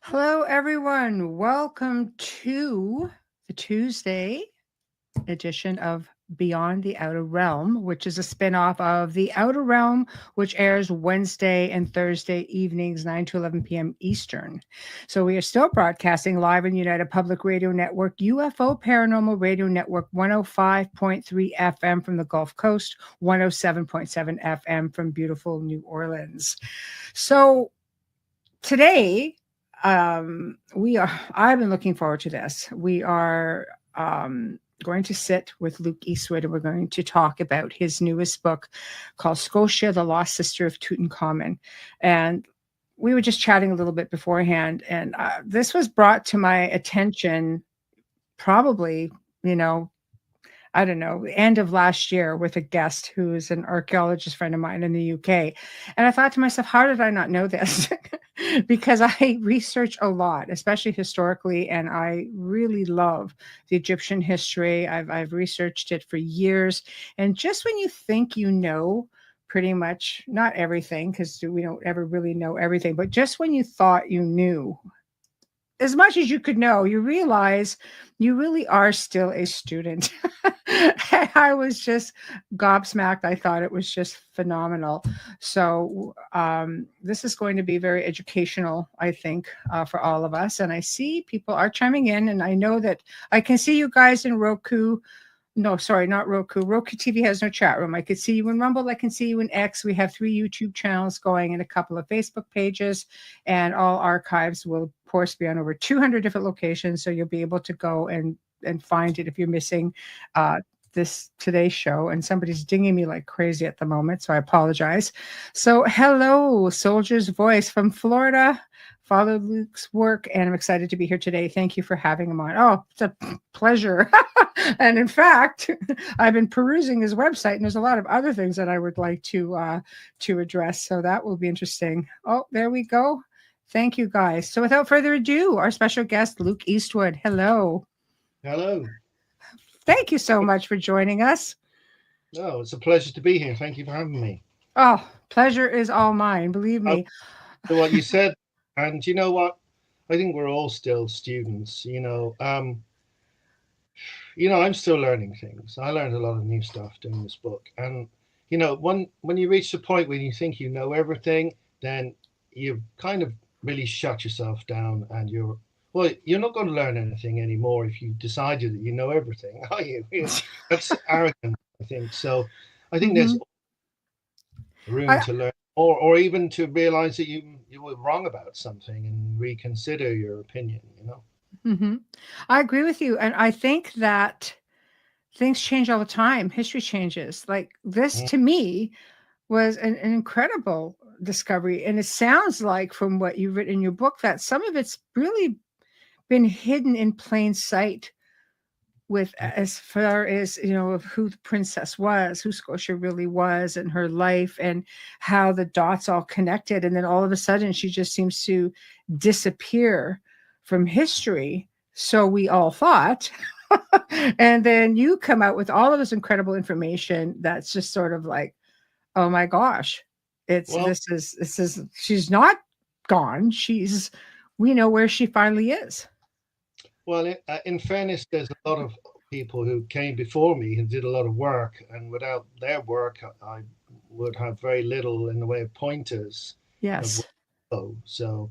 Hello, everyone. Welcome to the Tuesday edition of Beyond the Outer Realm, which is a spinoff of The Outer Realm, which airs Wednesday and Thursday evenings, 9 to 11 p.m. Eastern. So we are still broadcasting live on United Public Radio Network, UFO Paranormal Radio Network, 105.3 FM from the Gulf Coast, 107.7 FM from beautiful New Orleans. So today, I've been looking forward to this. We are going to sit with Luke Eastwood, and we're going to talk about his newest book called Scotia, the Lost Sister of Tutankhamun. And we were just chatting a little bit beforehand, and this was brought to my attention probably, I don't know, end of last year with a guest who is an archaeologist friend of mine in the UK. And I thought to myself, how did I not know this? Because I research a lot, especially historically, and I really love the Egyptian history. I've researched it for years. And just when you think you know pretty much, not everything, because we don't ever really know everything, but just when you thought you knew as much as you could know, you realize you really are still a student. I was just gobsmacked. I thought it was just phenomenal. So this is going to be very educational, I think, for all of us. And I see people are chiming in, and I know that I can see you guys in Roku. No, sorry, not Roku. Roku TV has no chat room. I could see you in Rumble. I can see you in X. We have 3 YouTube channels going and a couple of Facebook pages, and all archives will, of course, be on over 200 different locations. So you'll be able to go and find it if you're missing today's show. And somebody's dinging me like crazy at the moment, so I apologize. So hello, Soldier's Voice from Florida. Follow Luke's work, and I'm excited to be here today. Thank you for having him on. Oh, it's a pleasure. And in fact, I've been perusing his website, and there's a lot of other things that I would like to address. So that will be interesting. Oh, there we go. Thank you, guys. So without further ado, our special guest, Luke Eastwood. Hello. Hello. Thank you so much for joining us. Oh, it's a pleasure to be here. Thank you for having me. Oh, pleasure is all mine. Believe me. So what you said, and you know what? I think we're all still students. I'm still learning things. I learned a lot of new stuff doing this book, and when you reach the point where you think you know everything, then you kind of really shut yourself down, and you're not going to learn anything anymore if you decided that you know everything, are you? That's arrogant, I think. So I think there's room to learn, or even to realize that you were wrong about something and reconsider your opinion, Mm-hmm. I agree with you. And I think that things change all the time. History changes. Like this, to me, was an incredible discovery. And it sounds like, from what you've written in your book, that some of it's really been hidden in plain sight, with as far as of who the princess was, who Scotia really was, and her life, and how the dots all connected, and then all of a sudden she just seems to disappear from history, so we all thought. And then you come out with all of this incredible information that's just sort of like, oh my gosh, this is she's not gone, we know where she finally is. Well, in fairness, there's a lot of people who came before me and did a lot of work, and without their work, I would have very little in the way of pointers. Yes. So,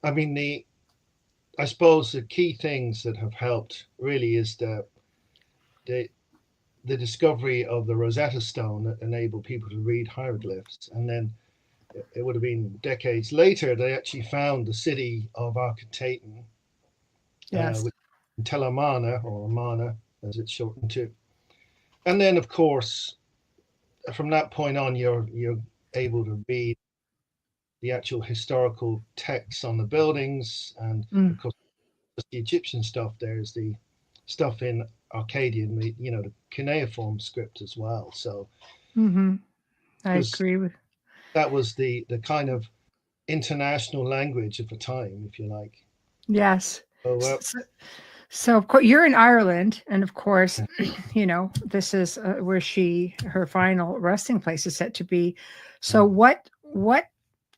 I mean, I suppose the key things that have helped really is the discovery of the Rosetta Stone that enabled people to read hieroglyphs, and then it would have been decades later they actually found the city of Akhenaten. Yes. Tel Amarna, or Amarna as it's shortened to. And then, of course, from that point on, you're able to read the actual historical texts on the buildings, and of course the Egyptian stuff. There's the stuff in Akkadian, the cuneiform script as well. So I agree with that was the kind of international language of the time, if you like. Yes. So, So of course you're in Ireland, and of course, this is where her final resting place is set to be. So what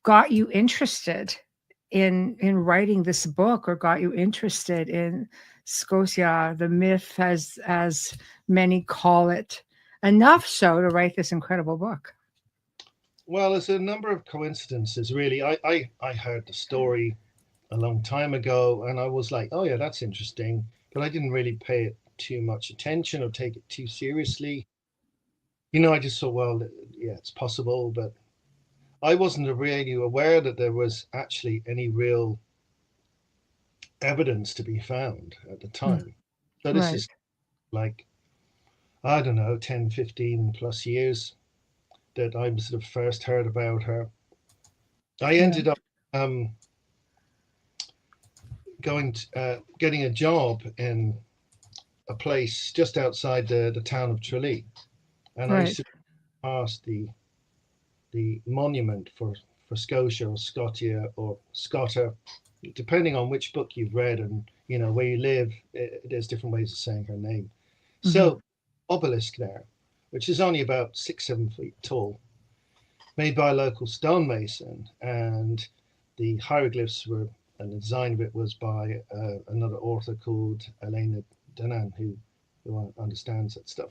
got you interested in writing this book, or got you interested in Scotia, the myth, as many call it, enough so to write this incredible book? Well, there's a number of coincidences, really. I heard the story a long time ago, and I was like, oh yeah, that's interesting, but I didn't really pay it too much attention or take it too seriously. I just thought, well, yeah, it's possible, but I wasn't really aware that there was actually any real evidence to be found at the time. So this is like, I don't know, 10, 15 plus years that I sort of first heard about her. I ended up getting a job in a place just outside the town of Tralee, and I used to pass the monument for Scotia or Scotia or Scotta, depending on which book you've read and where you live. There's different ways of saying her name. So obelisk there, which is only about 6-7 feet tall, made by a local stonemason, and the hieroglyphs were, and the design of it was by another author called Akhenaten, who understands that stuff.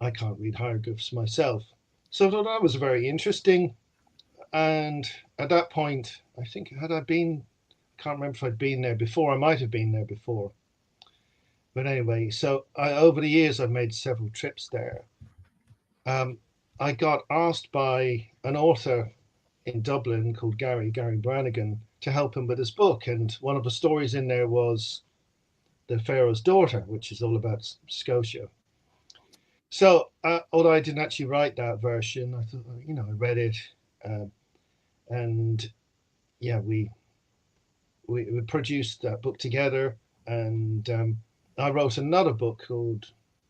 I can't read hieroglyphs myself, so I thought that was very interesting. And at that point, I think, can't remember if I'd been there before. I might have been there before. But anyway, so over the years, I've made several trips there. I got asked by an author in Dublin called Gary Brannigan to help him with his book. And one of the stories in there was the Pharaoh's Daughter, which is all about Scotia. So although I didn't actually write that version, I thought, I read it. And yeah, we produced that book together. And I wrote another book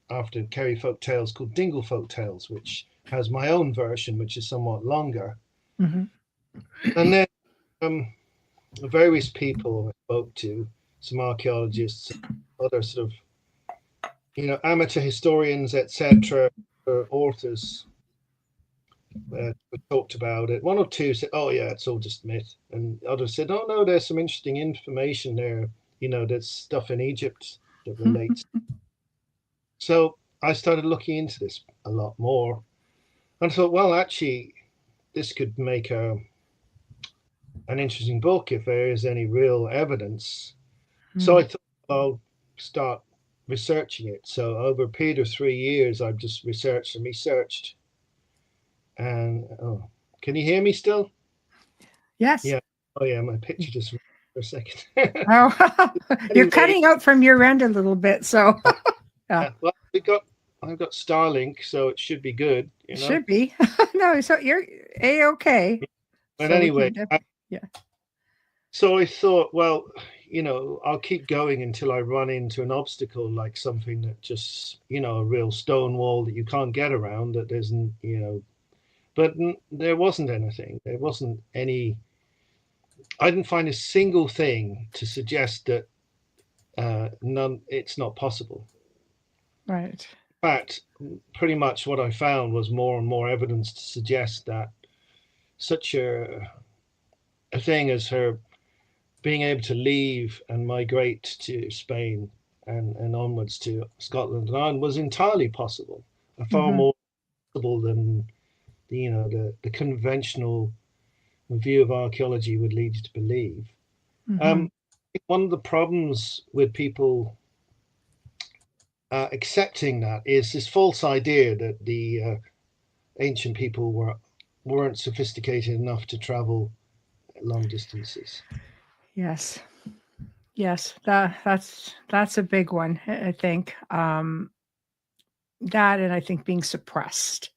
after Kerry Folk Tales called Dingle Folk Tales, which has my own version, which is somewhat longer. And then various people I spoke to, some archaeologists, other sort of, amateur historians, etc., or authors, we talked about it. One or two said, oh yeah, it's all just myth. And others said, oh no, there's some interesting information there. There's stuff in Egypt that relates. So I started looking into this a lot more. And I thought, well, actually, this could make an interesting book if there is any real evidence. So I thought I'll start researching it. So over a period of 3 years, I've just researched. And can you hear me still? Yes. Yeah. Oh yeah, my picture just for a second. You're cutting out from your end a little bit, so yeah. Well, I've got Starlink, so it should be good. Should be. No, so you're A-okay. But so anyway, yeah. So I thought, well, I'll keep going until I run into an obstacle, like something that just, a real stone wall that you can't get around, that isn't, but there wasn't anything. There wasn't any. I didn't find a single thing to suggest that it's not possible. Right. In fact, pretty much what I found was more and more evidence to suggest that such a thing as her being able to leave and migrate to Spain and onwards to Scotland and Ireland was entirely possible, far more possible than the conventional view of archaeology would lead you to believe. One of the problems with people accepting that is this false idea that the ancient people weren't sophisticated enough to travel long distances. Yes, that's a big one. I think that, and I think being suppressed,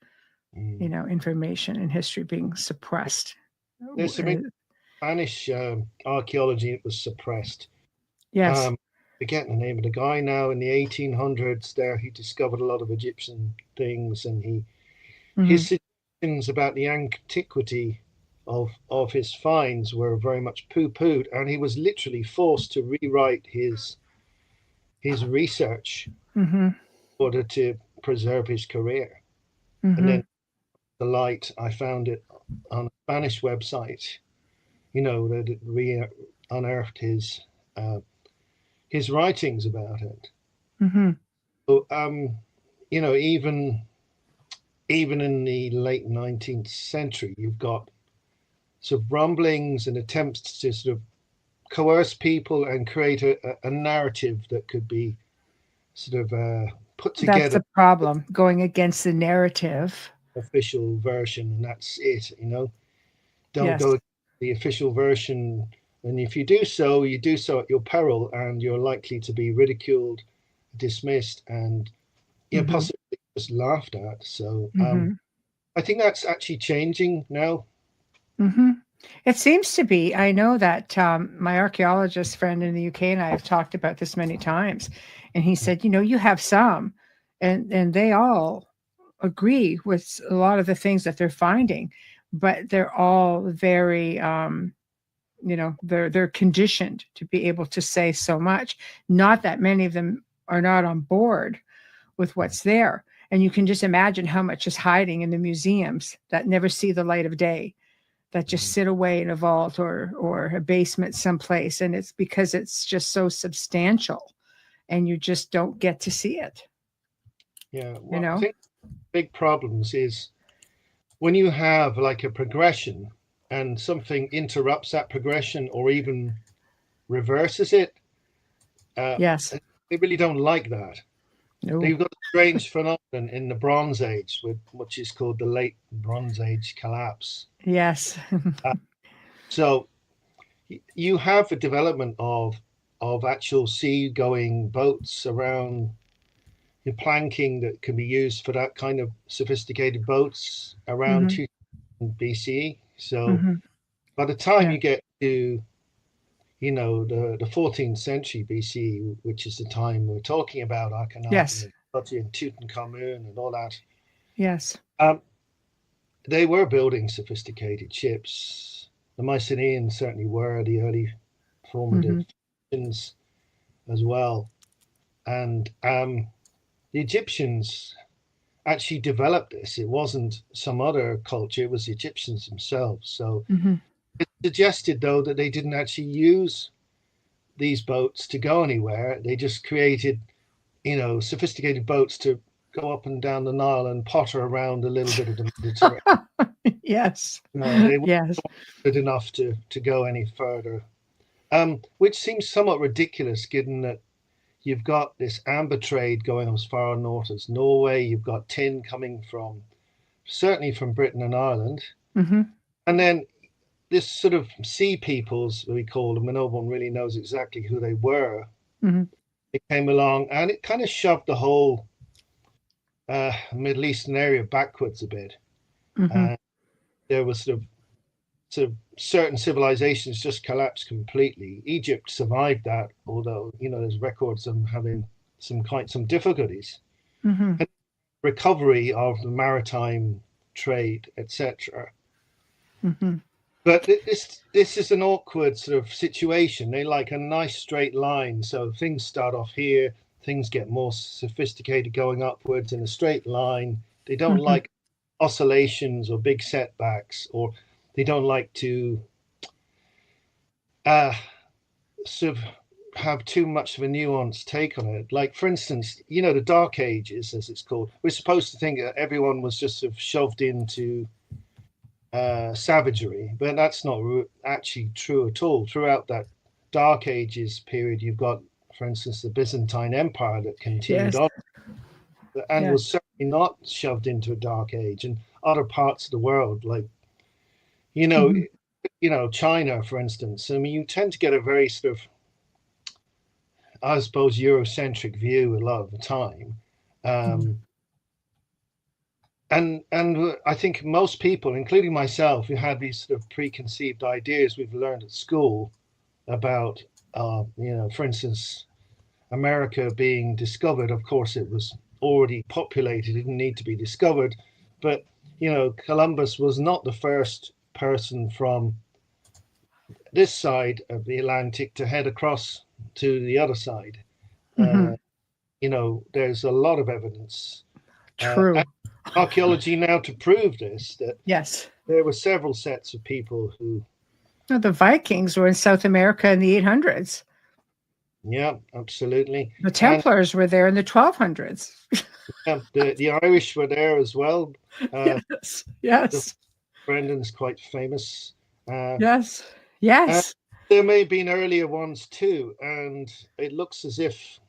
information and history being suppressed There's some Spanish archaeology that was suppressed. Yes. Forgetting the name of the guy now. In the 1800s, there he discovered a lot of Egyptian things, and his suggestions about the antiquity of his finds were very much poo-pooed, and he was literally forced to rewrite his research in order to preserve his career. And then the light, I found it on a Spanish website, that it unearthed his writings about it. So, even in the late 19th century, you've got sort of rumblings and attempts to sort of coerce people and create a narrative that could be sort of put together. That's the problem, going against the narrative. Official version, and that's it. Don't go against the official version, and if you do so, at your peril, and you're likely to be ridiculed, dismissed, and possibly just laughed at. So I think that's actually changing now. It seems to be. I know that my archaeologist friend in the UK and I have talked about this many times, and he said, you have some, and they all agree with a lot of the things that they're finding, but they're all very they're conditioned to be able to say so much. Not that many of them are not on board with what's there, and you can just imagine how much is hiding in the museums that never see the light of day, that just sit away in a vault or a basement someplace, and it's because it's just so substantial and you just don't get to see it. I think big problems is when you have like a progression and something interrupts that progression or even reverses it. Yes, they really don't like that. No. They've got a strange phenomenon in the Bronze Age, which is called the Late Bronze Age collapse. Yes. So you have a development of actual sea-going boats around, planking that can be used for that kind of sophisticated boats around 2000 BCE. So by the time you get to the 14th century BCE, which is the time we're talking about, Akhenaten and Tutankhamun and all that. Yes. They were building sophisticated ships. The Mycenaeans certainly were the early formative nations as well. And the Egyptians actually developed this. It wasn't some other culture, it was the Egyptians themselves. So it's suggested, though, that they didn't actually use these boats to go anywhere. They just created, sophisticated boats to go up and down the Nile and potter around a little bit of the Mediterranean. Yes. They weren't good enough to go any further, which seems somewhat ridiculous given that you've got this amber trade going as far north as Norway. You've got tin coming certainly from Britain and Ireland. And then this sort of sea peoples, we call them, and no one really knows exactly who they were. It came along and it kind of shoved the whole Middle Eastern area backwards a bit. There was sort of certain civilizations just collapsed completely. Egypt survived that, although there's records of them having some difficulties. And recovery of the maritime trade, etc. But this is an awkward sort of situation. They like a nice straight line, so things start off here, things get more sophisticated going upwards in a straight line. They don't like oscillations or big setbacks, or they don't like to sort of have too much of a nuanced take on it. Like, for instance, the Dark Ages, as it's called, we're supposed to think that everyone was just sort of shoved into savagery, but that's not actually true at all. Throughout that Dark Ages period, you've got, for instance, the Byzantine Empire that continued on and was certainly not shoved into a dark age. And other parts of the world, like China, for instance. I mean, you tend to get a very sort of, I suppose, Eurocentric view a lot of the time. and I think most people, including myself, who had these sort of preconceived ideas we've learned at school about, for instance, America being discovered. Of course, it was already populated; it didn't need to be discovered. But Columbus was not the first person from this side of the Atlantic to head across to the other side. Mm-hmm. There's a lot of evidence, True. and archaeology now to prove this, that Yes. there were several sets of people who. No, the Vikings were in South America in the 800s. Yeah, absolutely. The Templars were there in the 1200s. The Irish were there as well. Yes. Yes. Brendan's quite famous. Yes. Yes. There may have been earlier ones too, and it looks as if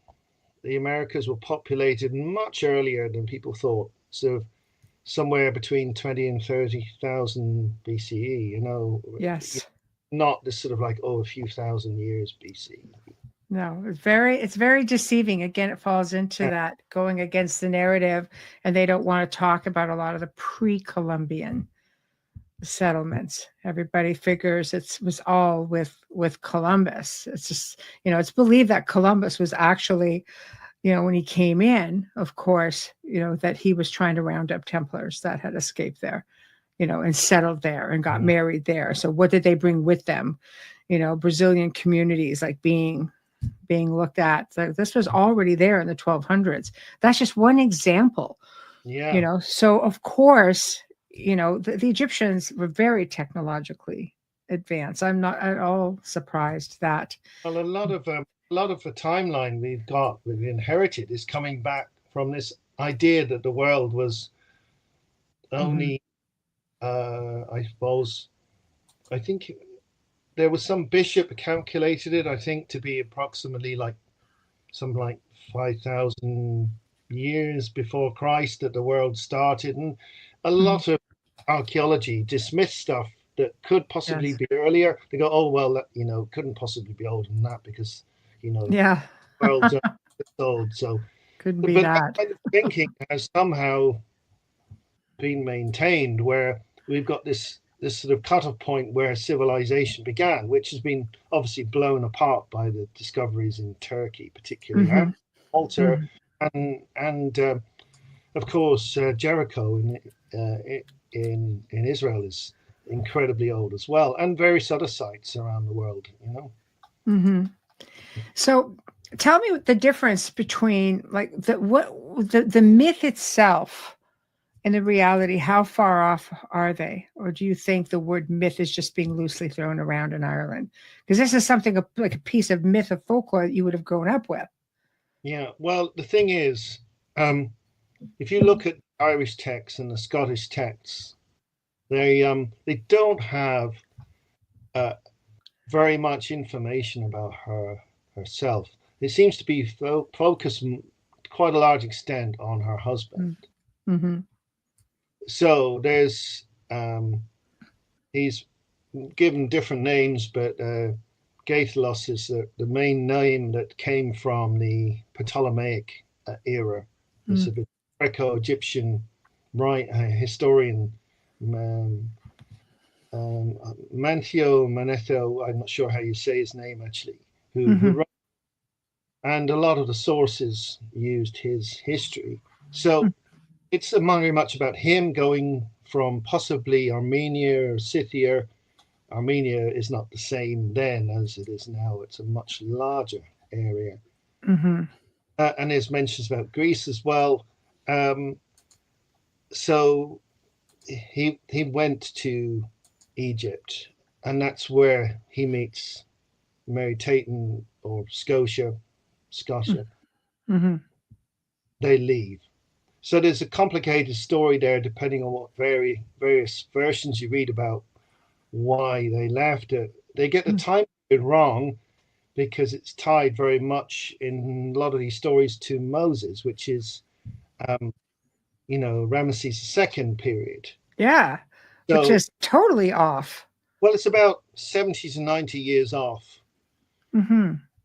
the Americas were populated much earlier than people thought. So somewhere between 20 and 30,000 BCE, Yes. not this sort of like, a few thousand years BC. No, it's very deceiving. Again, it falls into that going against the narrative, and they don't want to talk about a lot of the pre-Columbian settlements. Everybody figures it was all with Columbus. It's just, it's believed that Columbus was actually, when he came in, of course, that he was trying to round up Templars that had escaped there, and settled there and got married there. So what did they bring with them? Brazilian communities like being looked at. So this was already there in the 1200s. That's just one example. Yeah. So of course, the Egyptians were very technologically advanced. I'm not at all surprised that. Well, a lot of the timeline we've inherited is coming back from this idea that the world was only, I suppose, I think there was some bishop calculated it, I think, to be approximately like 5,000 years before Christ that the world started, and a lot of archaeology dismissed stuff that could possibly be earlier. They go, oh well, that couldn't possibly be older than that because the world's old. So couldn't be that kind of thinking has somehow been maintained, where we've got this sort of cutoff point where civilization began, which has been obviously blown apart by the discoveries in Turkey, particularly, and Malta, and of course Jericho in Israel is incredibly old as well, and various other sites around the world. So, tell me the difference between like the myth itself and the reality. How far off are they, or do you think the word myth is just being loosely thrown around in Ireland? Because this is something like a piece of myth of folklore that you would have grown up with. Yeah. Well, the thing is, if you look at Irish texts and the Scottish texts, they don't have very much information about herself. It seems to be focused quite a large extent on her husband. So there's he's given different names, but Gaithlos is the main name that came from the Ptolemaic era. It's a bit Greco-Egyptian historian, Manetho, I'm not sure how you say his name actually, who wrote, and a lot of the sources used his history. So it's very much about him going from possibly Armenia or Scythia. Armenia is not the same then as it is now. It's a much larger area. And there's mentions about Greece as well. So he went to Egypt, and that's where he meets Mary Taton or Scotia. They leave. So there's a complicated story there, depending on what various versions you read about why they left it. They get the time period wrong because it's tied very much in a lot of these stories to Moses, which is, Ramesses II period. Yeah, so, which is totally off. Well, it's about 70 to 90 years off,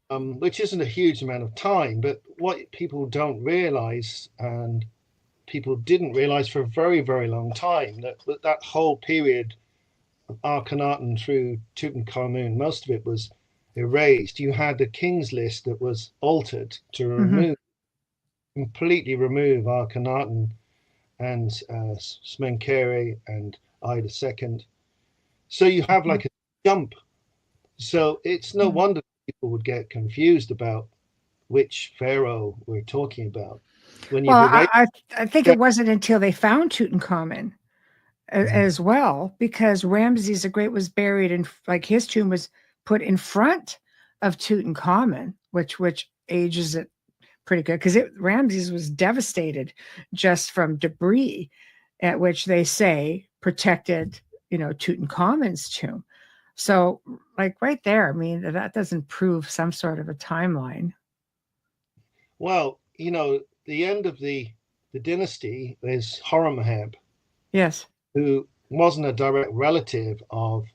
which isn't a huge amount of time. But what people don't realize, and people didn't realize for a very, very long time that whole period of Akhenaten through Tutankhamun, most of it was erased. You had the king's list that was altered to completely remove Akhenaten and Smenkere and I II. So you have like a jump. So it's no wonder people would get confused about which pharaoh we're talking about. When Well, I think it wasn't until they found Tutankhamun as well, because Ramses the Great was buried in, like, his tomb was put in front of Tutankhamun, which ages it pretty good, because Ramses was devastated just from debris, at which they say protected, Tutankhamun's tomb. So, like, right there, I mean, that doesn't prove some sort of a timeline. Well, the end of the dynasty is Horemheb. Yes. Who wasn't a direct relative of,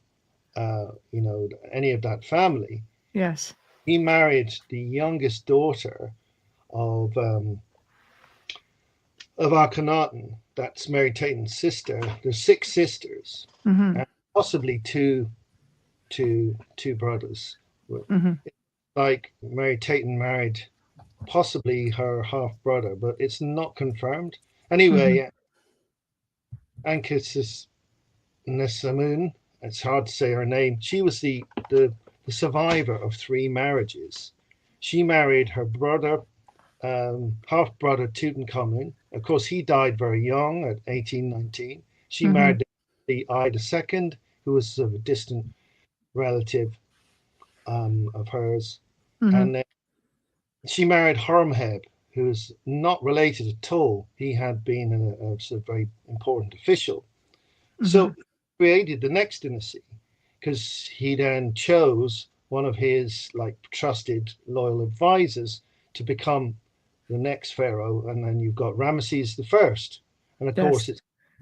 any of that family. Yes. He married the youngest daughter of Akhenaten. That's Meritaten's sister. There's 6 sisters, and possibly two brothers. Like Meritaten married possibly her half brother, but it's not confirmed. Anyway, Akhenaten, it's hard to say her name. She was the survivor of 3 marriages. She married her brother, half brother Tutankhamun. Of course, he died very young at 1819. She married the I II, who was a distant relative of hers, and then she married Horemheb, who is not related at all. He had been a very important official. So created the next dynasty, because he then chose one of his trusted loyal advisors to become the next pharaoh, and then you've got Ramesses I, and of course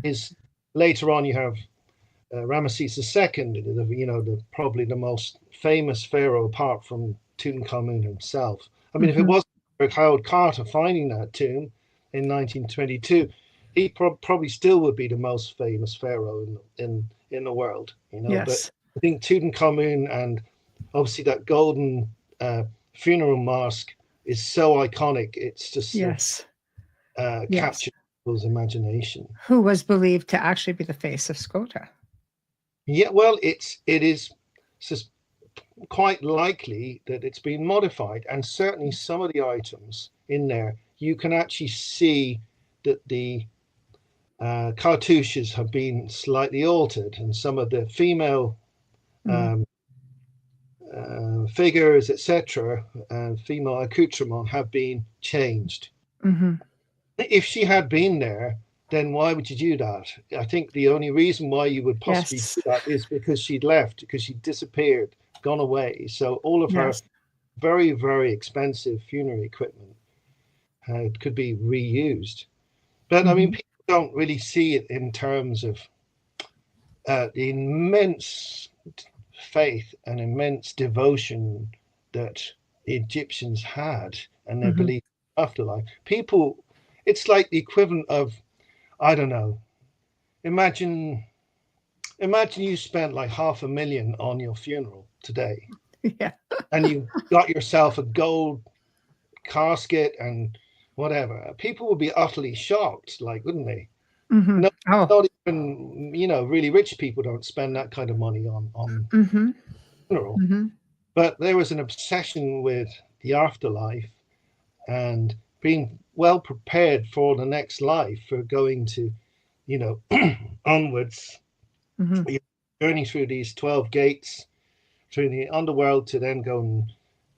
it's later on you have Ramesses II, probably the most famous pharaoh apart from Tutankhamun himself. I mean, if it wasn't for Howard Carter finding that tomb in 1922, he probably still would be the most famous pharaoh in the world, Yes. But I think Tutankhamun, and obviously that golden funeral mask, is so iconic. It's just captured people's imagination. Who was believed to actually be the face of Scotia? Yeah, well, it is just quite likely that it's been modified, and certainly some of the items in there, you can actually see that the cartouches have been slightly altered, and some of the female figures, etc., and female accoutrements have been changed. If she had been there, then why would you do that? I think the only reason why you would possibly do that is because she'd left, because she disappeared, gone away. So all of her very, very expensive funerary equipment could be reused. But I mean, people don't really see it in terms of the immense faith and immense devotion that the Egyptians had, and their belief in afterlife. People, it's like the equivalent of, I don't know, imagine you spent like $500,000 on your funeral today. Yeah. And you got yourself a gold casket and whatever. People would be utterly shocked, wouldn't they? No, not even, really rich people don't spend that kind of money on funeral. But there was an obsession with the afterlife and being well prepared for the next life, for going to, onwards, journey through these 12 gates, through the underworld, to then go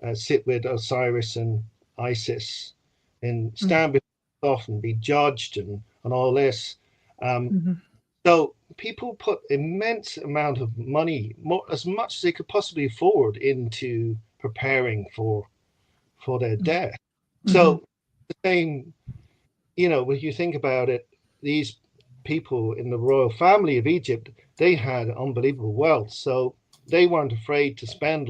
and sit with Osiris and Isis and stand before God and be judged and all this. So people put immense amount of money, as much as they could possibly afford, into preparing for their death. So the same, when you think about it, these people in the royal family of Egypt, they had unbelievable wealth. So they weren't afraid to spend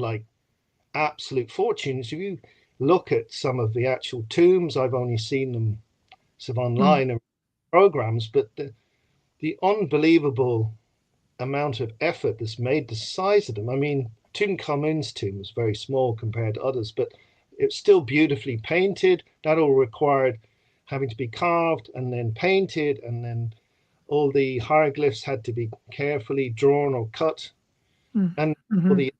absolute fortunes. If you look at some of the actual tombs, I've only seen them sort of online, programs, but the unbelievable amount of effort that's made, the size of them. I mean, Tutankhamun's tomb was very small compared to others, but it's still beautifully painted. That all required having to be carved and then painted, and then all the hieroglyphs had to be carefully drawn or cut, and all the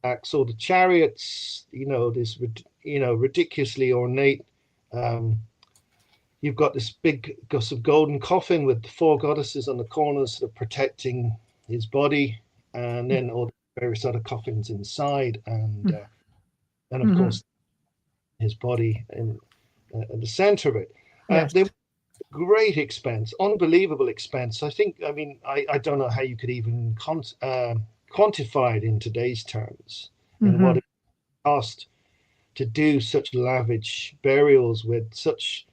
acts, all the chariots, this ridiculously ornate. You've got this big golden coffin with the four goddesses on the corners sort of protecting his body, and then all the various other coffins inside, and of course his body in at the center of it. Yes. They were great expense, unbelievable expense. I don't know how you could even quantify it in today's terms, what it cost to do such lavish burials with such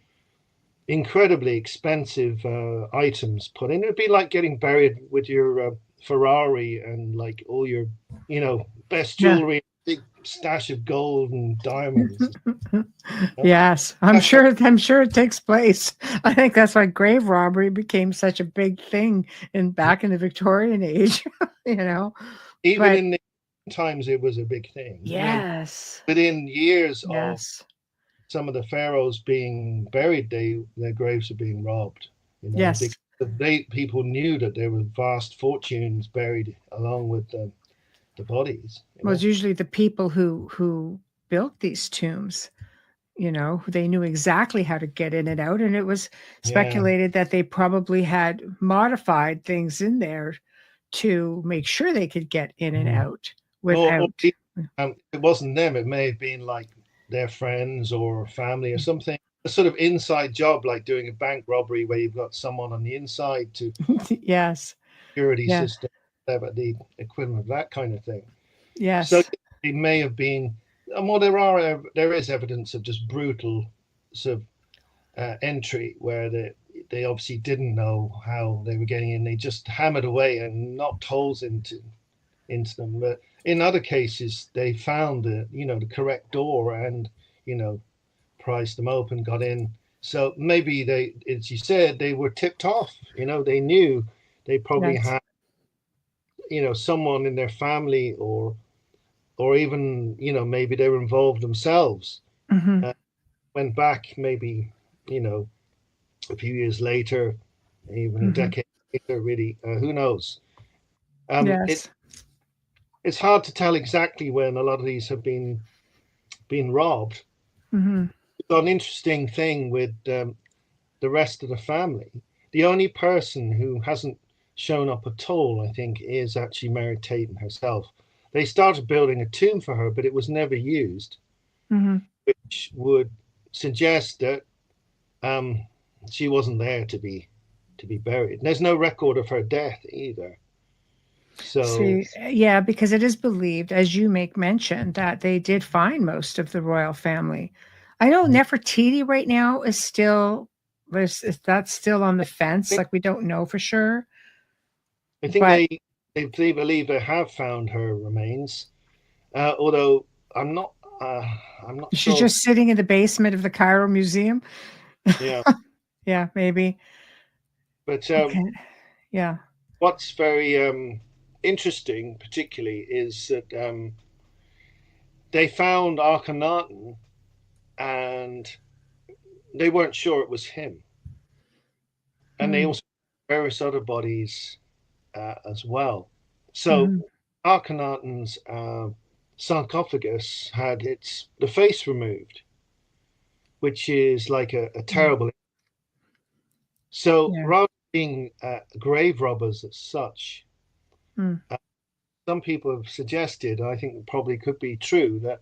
incredibly expensive items put in. It would be like getting buried with your Ferrari and like all your, best jewelry, big stash of gold and diamonds. Yes, I'm sure it takes place. I think that's why grave robbery became such a big thing back in the Victorian age. Even in the times, it was a big thing. Yes. Within years of some of the pharaohs being buried, their graves are being robbed. Yes. People knew that there were vast fortunes buried along with the bodies. Well, it's usually the people who built these tombs. They knew exactly how to get in and out, and it was speculated that they probably had modified things in there to make sure they could get in and out without. It wasn't them. It may have been like their friends or family or something. A sort of inside job, like doing a bank robbery where you've got someone on the inside to security system, whatever, the equivalent of that kind of thing. Yes. So it may have been. Well, there is evidence of just brutal sort of entry where they obviously didn't know how they were getting in. They just hammered away and knocked holes into them. But in other cases, they found the correct door and prized them open, got in. So maybe they, as you said, they were tipped off. They knew they probably had someone in their family or even maybe they were involved themselves. Went back maybe a few years later, even a decade later, really, who knows. It's hard to tell exactly when a lot of these have been robbed. It's an interesting thing with the rest of the family. The only person who hasn't shown up at all, I think, is actually Mary Tatum herself. They started building a tomb for her, but it was never used, which would suggest that she wasn't there to be buried. There's no record of her death either. So because it is believed, as you make mention, that they did find most of the royal family. I know Nefertiti right now is still that's still on the fence. Like we don't know for sure. I think they believe they have found her remains, although I'm not sure. She's just sitting in the basement of the Cairo Museum. Yeah. Yeah, maybe. But what's very interesting, particularly, is that they found Akhenaten, and they weren't sure it was him. And they also found various other bodies as well. So Akhenaten's sarcophagus had the face removed, which is like a terrible. So rather than being grave robbers as such, some people have suggested, I think it probably could be true, that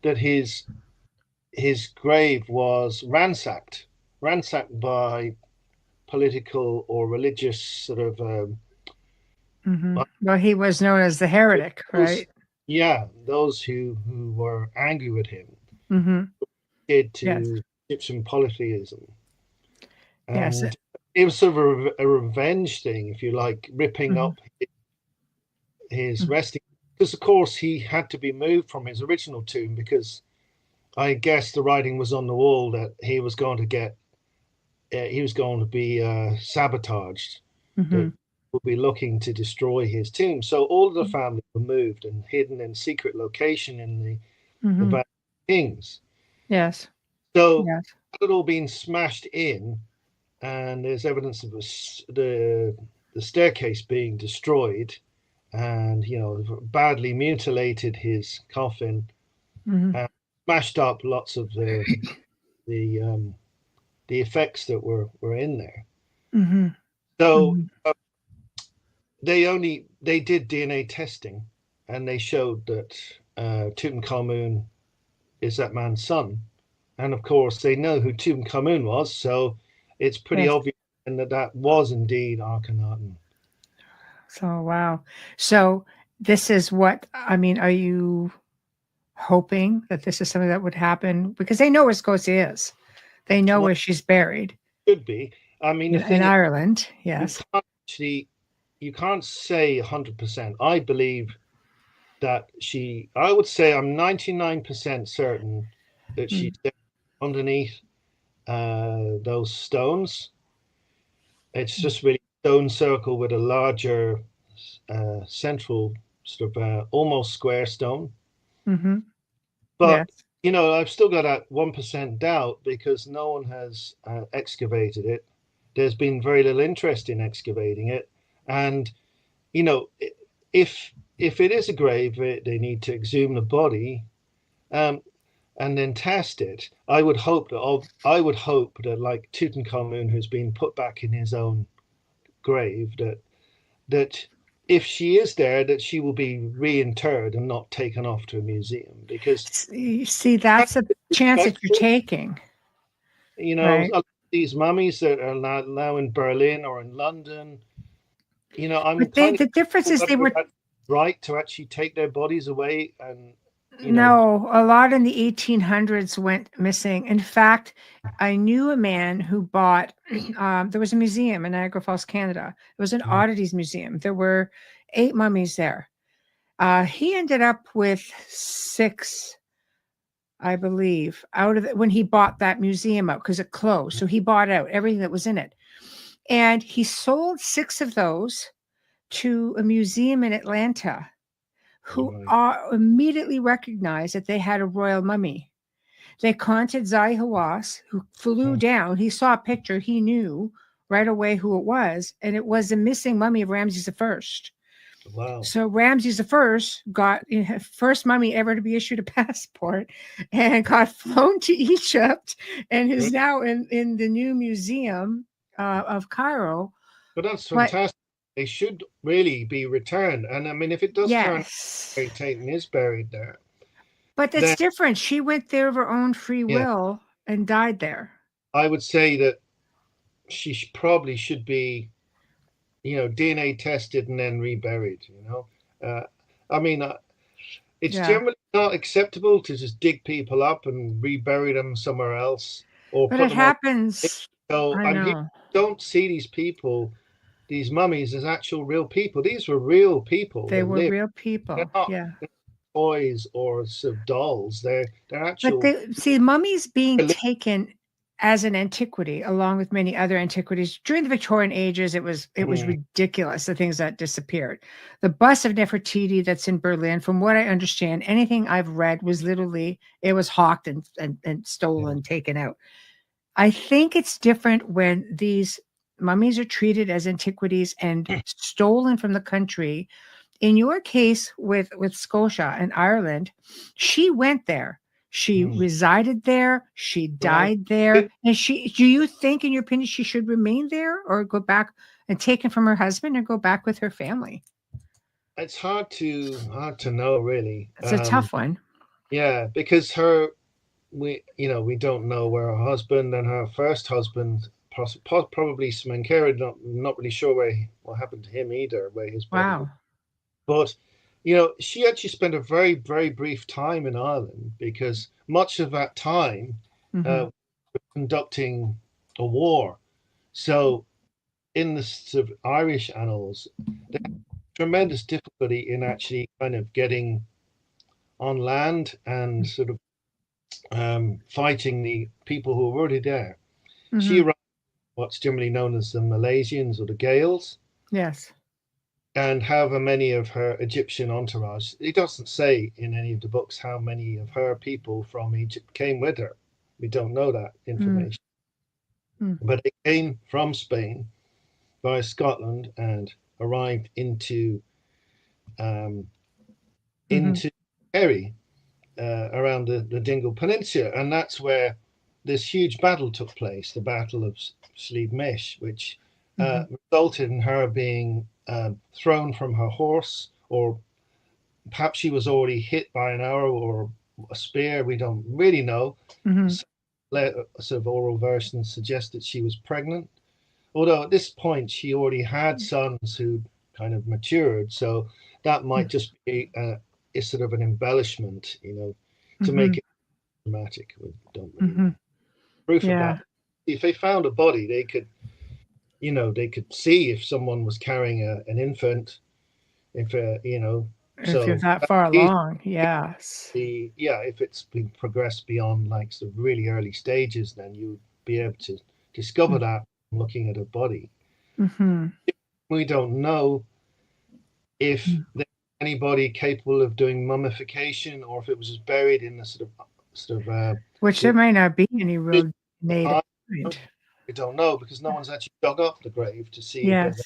that his grave was ransacked by political or religious sort of. Well, he was known as the heretic, right? Those who were angry with him, did to Egyptian polytheism. And it was sort of a revenge thing, if you like, ripping up his resting. Because, of course, he had to be moved from his original tomb because I guess the writing was on the wall that he was going to get he was going to be sabotaged. Mm-hmm. That would be looking to destroy his tomb. So all of the family were moved and hidden in secret location in the Mm-hmm. Valley of Kings. Yes. So Yes. it all been smashed in, and there's evidence of the staircase being destroyed, and badly mutilated his coffin, Mm-hmm. and smashed up lots of the the effects that were in there. Mm-hmm. So Mm-hmm. they did DNA testing, and they showed that Tutankhamun is that man's son, and of course they know who Tutankhamun was, so it's pretty Yes. obvious and that was indeed Akhenaten. So wow. So this is what I mean. Are you hoping that this is something that would happen? Because they know where Scotia is. They know Well, where she's buried could be. I mean, the in thing is, Ireland. you Yes. can't actually, you can't say 100%. I believe that I would say I'm 99% certain that she's Mm. there underneath those stones. It's just really stone circle with a larger central sort of almost square stone. Mm-hmm. But Yes. I've still got that 1% doubt because no one has excavated it. There's been very little interest in excavating it, and you know, if it is a grave, they need to exhume the body, um, and then test it. I would hope that like Tutankhamun, who's been put back in his own grave, that if she is there, that she will be reinterred and not taken off to a museum because See, that's a chance that you're taking, right? these mummies that are now in Berlin or in London, I'm But they, kind of the difference is they whether were that's right to actually take their bodies away and no, a lot in the 1800s went missing. In fact, I knew a man who bought, there was a museum in Niagara Falls, Canada. It was an oddities museum. There were 8 mummies there. He ended up with 6, I believe, out of it when he bought that museum out because it closed. So he bought out everything that was in it. And he sold 6 of those to a museum in Atlanta who right. immediately recognized that they had a royal mummy. They contacted Zahi Hawass, who flew down. He saw a picture. He knew right away who it was, and it was the missing mummy of Ramses I. Wow. So Ramses I got first mummy ever to be issued a passport and got flown to Egypt and is now in the new museum of Cairo. But that's But fantastic. They should really be returned. And I mean, if it does turn out yes, Mary Tatum is buried there, but that's then different. She went there of her own free yeah, will and died there. I would say that she probably should be, DNA tested and then reburied. I mean, it's Yeah, generally not acceptable to just dig people up and rebury them somewhere else or but put it them on. happens. So, I and people know. don't see these people, these mummies, as actual real people. These were real people They that were lived. real They're people. not Yeah. toys or sort of dolls. They're But actual. they see mummies being taken as an antiquity, along with many other antiquities. During the Victorian ages, it was Mm, ridiculous, the things that disappeared. The bust of Nefertiti that's in Berlin, from what I understand, anything I've read was literally it was hawked and stolen, taken out. I think it's different when these mummies are treated as antiquities and stolen from the country. In your case with Scotia and Ireland, she went there. She mm. resided there. She Well, died there. And do you think, in your opinion, she should remain there or go back and taken from her husband and go back with her family? it's hard to know really. It's a tough one. Yeah, because we don't know where her husband and her first husband, probably Smenkhero, not really sure what happened to him either, where his body was. Wow. But she actually spent a very, very brief time in Ireland because much of that time Hmm. conducting a war. So in the sort of Irish annals, they had tremendous difficulty in actually kind of getting on land and sort of fighting the people who were already there. She Hmm. arrived what's generally known as the Malaysians or the Gaels, Yes. and however many of her Egyptian entourage. It doesn't say in any of the books how many of her people from Egypt came with her. We don't know that information. But they came from Spain via Scotland and arrived into Kerry around the Dingle Peninsula, and that's where this huge battle took place, the Battle of Slieve Mish, which resulted in her being thrown from her horse, or perhaps she was already hit by an arrow or a spear. We don't really know. Sort of oral versions suggest that she was pregnant, although at this point she already had sons who kind of matured, so that might just be a sort of an embellishment, to make it dramatic. We don't really know proof of that. If they found a body, they could see if someone was carrying an infant, if if you're that far along, yes. If it's been progressed beyond like sort of really early stages, then you'd be able to discover that from looking at a body. We don't know if there's anybody capable of doing mummification, or if it was just buried in the sort of which there may not be any real native. We don't know, because no one's actually dug up the grave to see. Yes.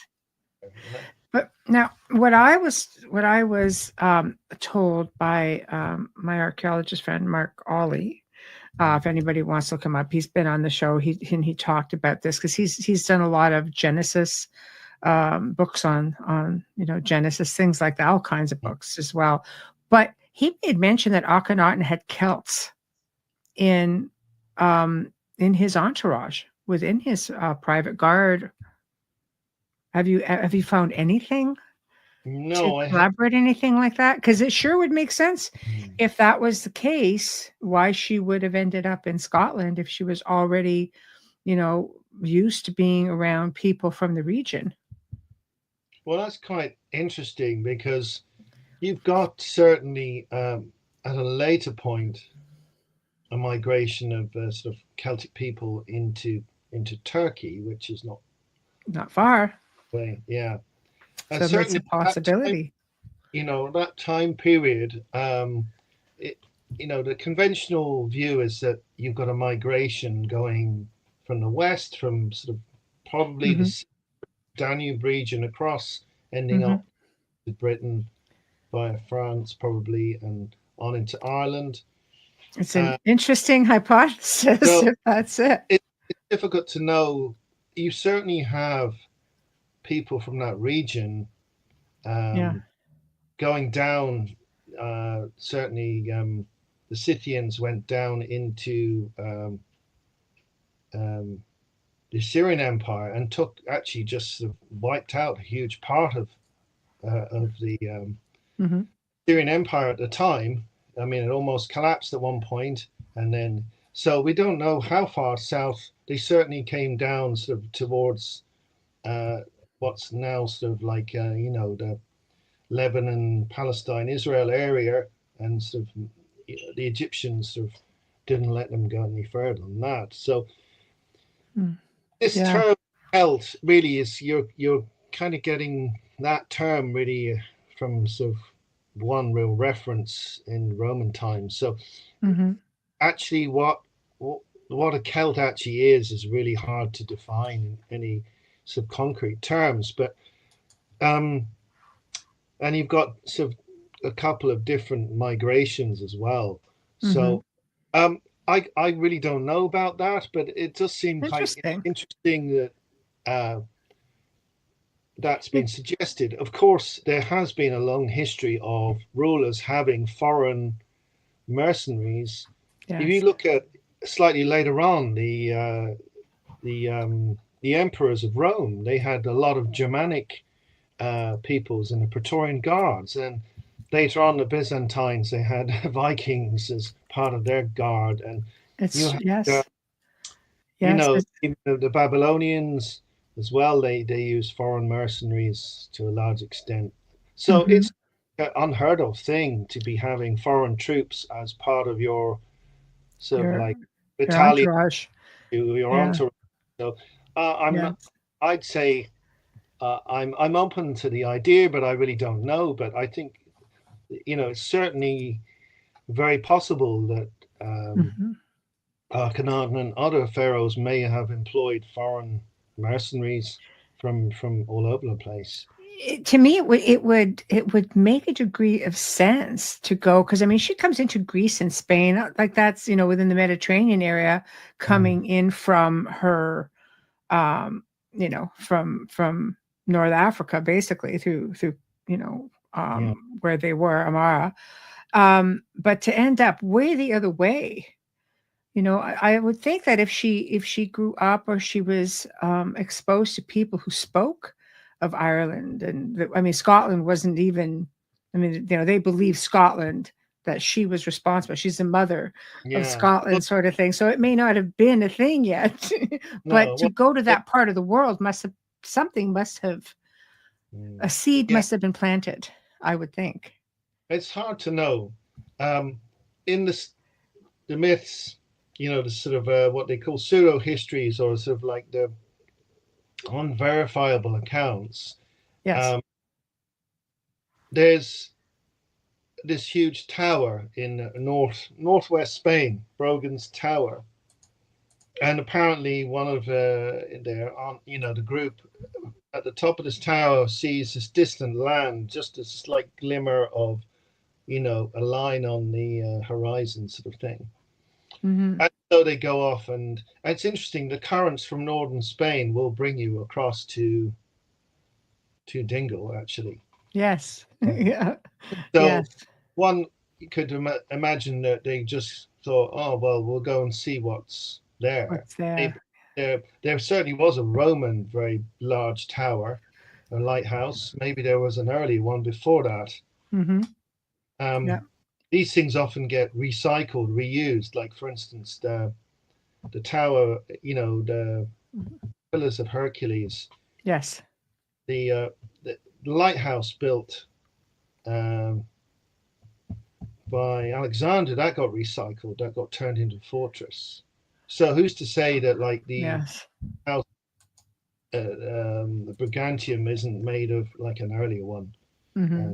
But now, what I was told by my archaeologist friend Mark Ollie, if anybody wants to look him up, he's been on the show. He talked about this because he's done a lot of Genesis books on Genesis, things like that, all kinds of books as well. But he made mention that Akhenaten had Celts in his entourage, within his private guard. Have you found anything to elaborate anything like that? Because it sure would make sense if that was the case, why she would have ended up in Scotland if she was already, used to being around people from the region. Well, that's quite interesting, because you've got certainly at a later point a migration of sort of Celtic people into Turkey, which is not far. Yeah. So it's a possibility. That time period, the conventional view is that you've got a migration going from the west, from sort of probably the Danube region across, ending up in Britain via France probably, and on into Ireland. It's an interesting hypothesis, if that's it. It's difficult to know. You certainly have people from that region going down. Certainly the Scythians went down into the Assyrian Empire and actually just sort of wiped out a huge part of the Assyrian Empire at the time. I mean, it almost collapsed at one point, and then so we don't know how far south. They certainly came down sort of towards what's now sort of like the Lebanon, Palestine, Israel area, and sort of the Egyptians sort of didn't let them go any further than that. So this term Celt really is you're kind of getting that term really from sort of one real reference in Roman times. So actually what a Celt actually is really hard to define in any sort of concrete terms. But and you've got sort of a couple of different migrations as well. So I really don't know about that, but it does seem quite interesting that that's been suggested. Of course, there has been a long history of rulers having foreign mercenaries. If you look at slightly later on, the emperors of Rome, they had a lot of Germanic peoples in the Praetorian Guards, and later on the Byzantines, they had Vikings as part of their guard, and even the Babylonians as well, they use foreign mercenaries to a large extent. So it's an unheard of thing to be having foreign troops as part of your sort of like battalion, your entourage. So I'm. Yes. I'd say I'm open to the idea, but I really don't know. But I think it's certainly very possible that Hmm. Akhenaten and other pharaohs may have employed foreign mercenaries from all over the place. To me, it would make a degree of sense to go, because I mean, she comes into Greece and Spain, like that's within the Mediterranean area, Mm, coming in from her, from North Africa, basically through yeah, where they were, Amara, but to end up way the other way. I would think that if she grew up, or she was exposed to people who spoke of Ireland, and I mean Scotland wasn't even. I mean, they believe Scotland, that she was responsible. She's the mother of yeah. Well, Scotland, sort of thing. So it may not have been a thing yet, but no, to well, go to it, that part of the world must have mm, a seed yeah, must have been planted, I would think. it's hard to know. In the myths, the sort of what they call pseudo histories, or sort of like the unverifiable accounts. Yes. Um, there's this huge tower in northwest Spain, Brogan's Tower, and apparently one of their on the group at the top of this tower sees this distant land, just a slight glimmer of a line on the horizon, sort of thing. Hmm. And so they go off, and it's interesting. The currents from northern Spain will bring you across to Dingle, actually. Yes. Yeah. So Yes. one could imagine that they just thought, oh well, we'll go and see what's there. What's Maybe there? there certainly was a Roman very large tower, a lighthouse. Maybe there was an early one before that. Hmm. Yeah. Um, these things often get recycled, reused. Like for instance, the tower, the Pillars of Hercules, Yes. the lighthouse built um, by Alexander, that got recycled, that got turned into a fortress. So who's to say that like the Yes. house, the Brigantium isn't made of like an earlier one? Hmm.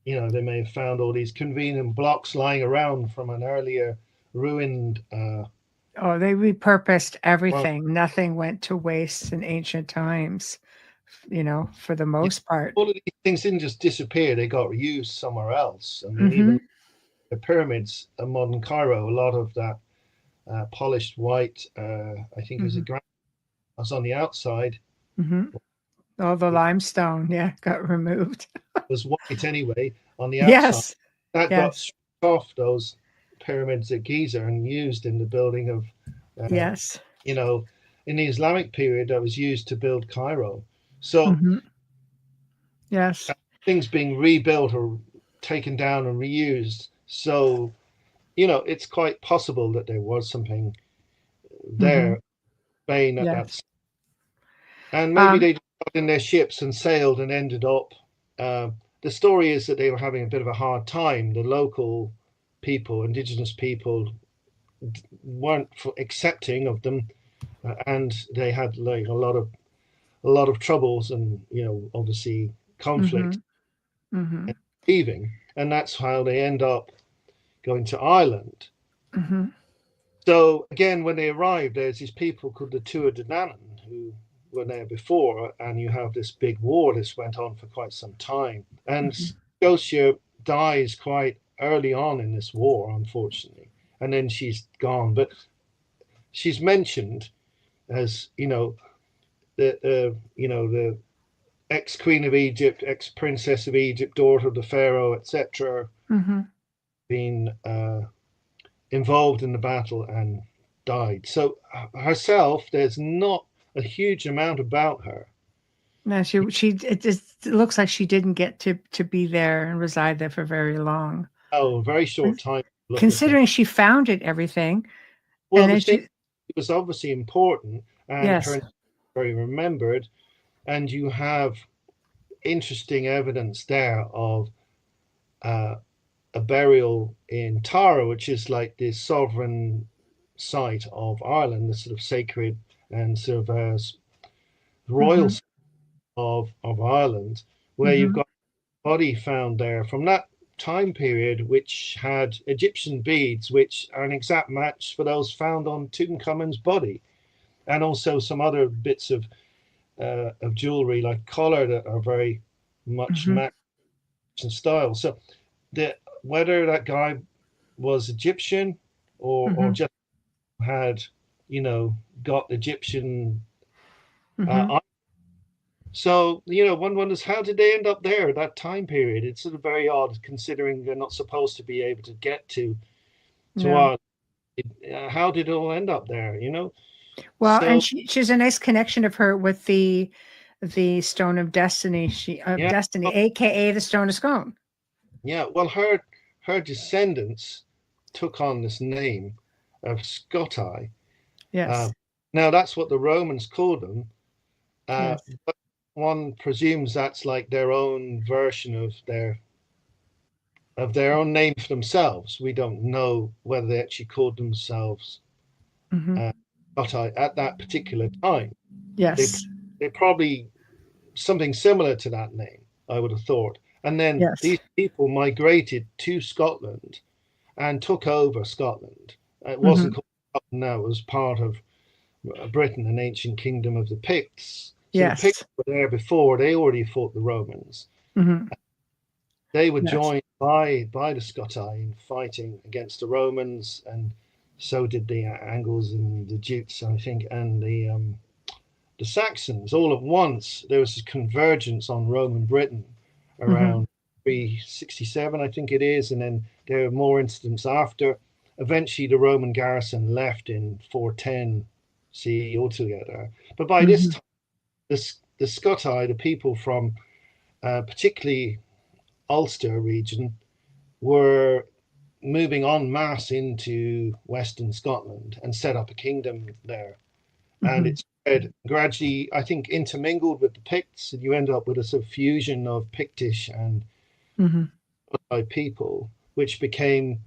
And they may have found all these convenient blocks lying around from an earlier ruined Oh, they repurposed one. everything. Nothing went to waste in ancient times, for the Yeah, most part. all of these things didn't just disappear; they got used somewhere else. I mean, Hmm. even the pyramids in modern Cairo, a lot of that polished white, I think it was a Hmm. granite, was on the outside. Hmm. All the limestone, yeah, got removed. Was white anyway on the outside. Yes. That got Yes. stripped off those pyramids at Giza and used in the building of, uh, Yes. you know, in the Islamic period that was used to build Cairo. So Hmm. Yes. things being rebuilt or taken down and reused. So, it's quite possible that there was something Hmm. there, Spain at that, Yes. and maybe Um, they got in their ships and sailed and ended up. Uh, the story is that they were having a bit of a hard time. The local people, indigenous people, weren't accepting of them, and they had like a lot of troubles and obviously conflict hmm. Hmm. leaving, and that's how they end up going to Ireland. Hmm. So again, when they arrived, there's these people called the Tuatha who were there before, and you have this big war. This went on for quite some time, and Hmm. Scotia dies quite early on in this war, unfortunately, and then she's gone. But she's mentioned as the ex queen of Egypt, ex princess of Egypt, daughter of the pharaoh, etc., Hmm. being involved in the battle and died. So herself, there's not a huge amount about her. No, it just looks like she didn't get to be there and reside there for very long. Oh, a very short time. Look at things. Considering she founded everything, and Well, the then thing she, was obviously important, and yes. her very remembered, and you have interesting evidence there of uh, a burial in Tara, which is like the sovereign site of Ireland, the sort of sacred and sort of royal of Ireland, where you've got a body found there from that time period, which had Egyptian beads, which are an exact match for those found on Tutankhamun's body, and also some other bits of jewelry like collar that are very much matched in style. So whether that guy was Egyptian or just had, got Egyptian. So, one wonders, how did they end up there at that time period? It's sort of very odd, considering they're not supposed to be able to get to Ireland. How did it all end up there? Well, So, and she has a nice connection of her with the Stone of Destiny. Destiny, aka the Stone of Scone. Yeah, well, her descendants took on this name of Scoti. Yes. Now that's what the Romans called them. Yes. But one presumes that's like their own version of their own name for themselves. We don't know whether they actually called themselves Scoti at that particular time. Yes. They probably something similar to that name, I would have thought. And then these people migrated to Scotland and took over Scotland. It wasn't called Scotland now, it was part of Britain, an ancient kingdom of the Picts. So the Picts were there before, they already fought the Romans. They were joined by the Scoti in fighting against the Romans, and so did the Angles and the Jutes, I think, and the Saxons. All at once, there was a convergence on Roman Britain around 367, I think it is, and then there were more incidents after. Eventually, the Roman garrison left in 410 CE altogether. But by this time, the Scoti, the people from particularly Ulster region, were moving en masse into Western Scotland and set up a kingdom there. And it spread gradually, I think, intermingled with the Picts, and you end up with a sort of fusion of Pictish and Scottish people, which became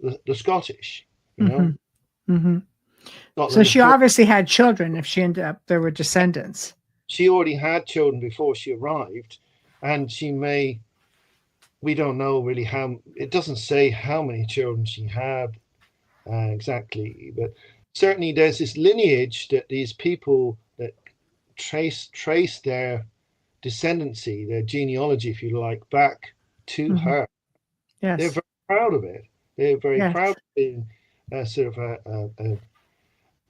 the Scottish, So she obviously had children if she ended up, there were descendants. She already had children before she arrived, and we don't know really it doesn't say how many children she had exactly, but certainly there's this lineage that these people that trace their descendancy, their genealogy, if you like, back to her. Yes. They're very proud of it. They're very proud of being sort of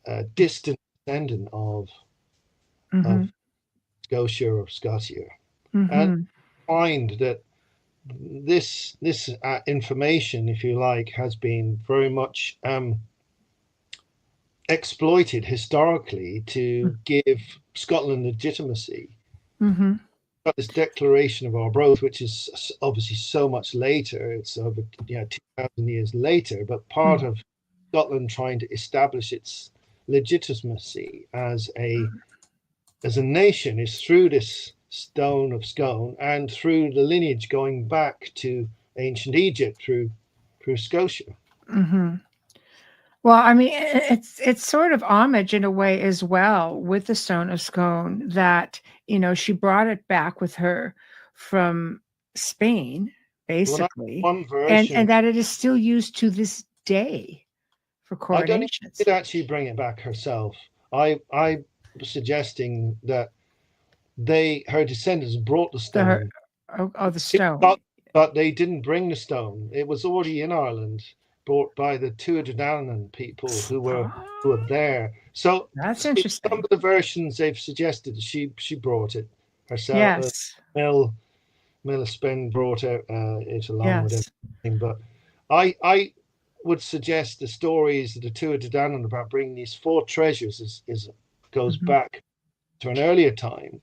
a distant descendant of Scotia or Scotia. And find that this information, if you like, has been very much exploited historically to give Scotland legitimacy. Got this Declaration of Arbroath, which is obviously so much later. It's over 2,000 years later, but part of Scotland trying to establish its legitimacy as a nation is through this Stone of Scone and through the lineage going back to ancient Egypt through Scotia. Well, I mean, it's sort of homage in a way as well with the Stone of Scone that, she brought it back with her from Spain, basically, one version, and that it is still used to this day for coronations. I don't think she did actually bring it back herself. I was suggesting that her descendants brought the stone. The stone. But they didn't bring the stone. It was already in Ireland, brought by the Tuatha people who were there. So that's interesting. Some of the versions they've suggested she brought it herself. Yes. Millispen brought it along with everything. But I would suggest the stories of the Tuatha about bringing these 4 treasures goes back to an earlier time.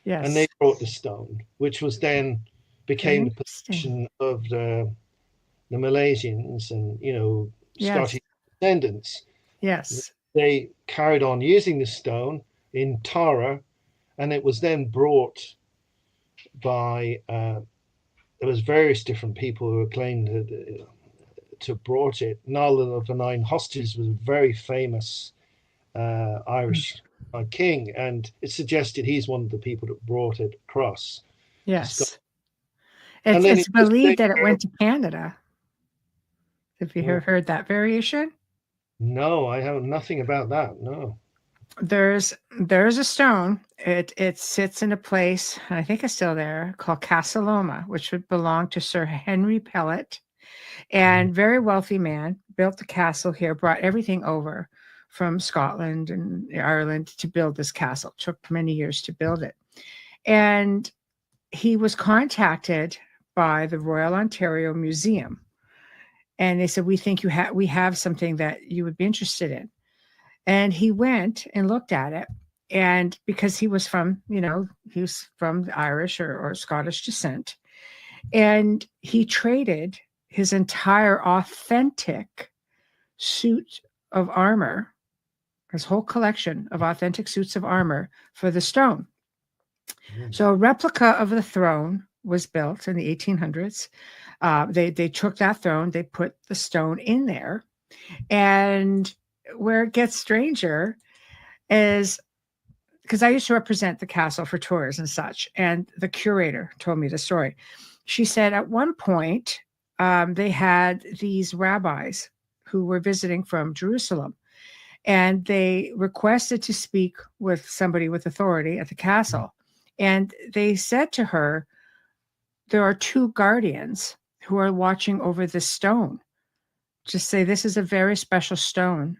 Yes. And they brought the stone, which was then became the possession of the Malaysians and Scottish descendants. Yes. They carried on using the stone in Tara, and it was then brought by there was various different people who claimed to brought it. Null of the Nine Hostages was a very famous Irish High King, and it's suggested he's one of the people that brought it across to Scotland. Yes. And then It's it just believed stayed that it there. went to Canada. Have you Oh, heard that variation? no, I have nothing about that. No. There's a stone. It sits in a place, I think it's still there, called Castle Loma, which would belong to Sir Henry Pellet, and very wealthy man, built the castle here, brought everything over from Scotland and Ireland to build this castle. It took many years to build it. And he was contacted by the Royal Ontario Museum, and they said, we have something that you would be interested in. And he went and looked at it. And because he was from, he was from Irish or Scottish descent, and he traded his entire authentic suit of armor, his whole collection of authentic suits of armor, for the stone. So a replica of the throne was built in the 1800s. They took that throne, they put the stone in there. And where it gets stranger is, because I used to represent the castle for tours and such, and the curator told me the story. She said at one point they had these rabbis who were visiting from Jerusalem, and they requested to speak with somebody with authority at the castle. And they said to her, there are two guardians who are watching over this stone. Just say, this is a very special stone.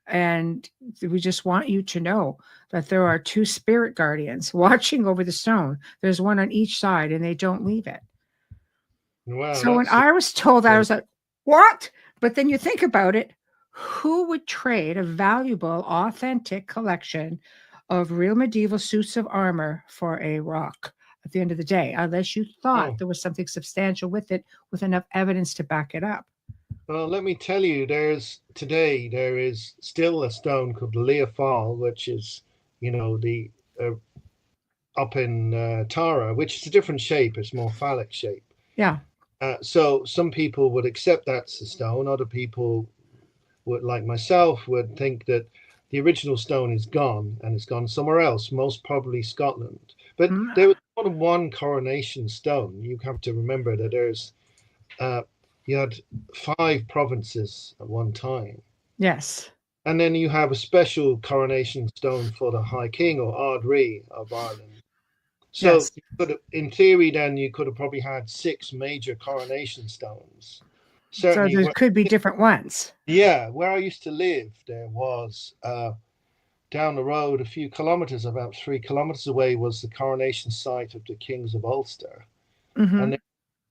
And we just want you to know that there are two spirit guardians watching over the stone. There's one on each side, and they don't leave it. Wow, So when I was told that, I was like, what? But then you think about it, who would trade a valuable, authentic collection of real medieval suits of armor for a rock at the end of the day, unless you thought there was something substantial with it, with enough evidence to back it up? Well, let me tell you, there is still a stone called Leofal, which is, the up in Tara, which is a different shape. It's more phallic shape. Yeah. So some people would accept that's the stone. Other people would, like myself, would think that the original stone is gone and it's gone somewhere else, most probably Scotland. But there was more than one coronation stone. You have to remember that there's you had 5 provinces at one time. Yes. And then you have a special coronation stone for the High King or Ard Ri of Ireland. So Yes. in theory, then you could have probably had 6 major coronation stones. Certainly, so there could be different ones. Yeah, where I used to live, there was down the road a few kilometers, about 3 kilometers away, was the coronation site of the Kings of Ulster. Mm-hmm. And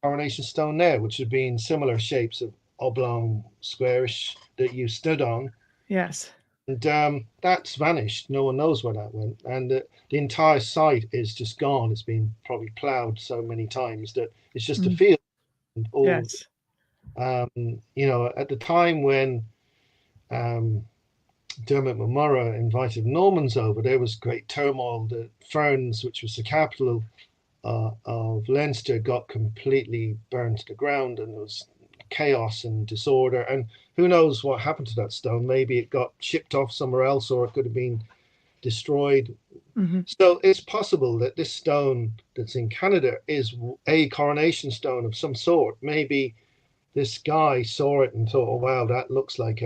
coronation stone there, which had been similar shapes of oblong, squarish that you stood on. Yes. And that's vanished. No one knows where that went. And the entire site is just gone. It's been probably plowed so many times that it's just a field. And all, yes. At the time when Dermot McMurrough invited Normans over, there was great turmoil. The Ferns, which was the capital of Leinster, got completely burned to the ground, and there was chaos and disorder. And who knows what happened to that stone? Maybe it got shipped off somewhere else, or it could have been destroyed. Mm-hmm. So it's possible that this stone that's in Canada is a coronation stone of some sort. Maybe this guy saw it and thought, "Oh wow, that looks like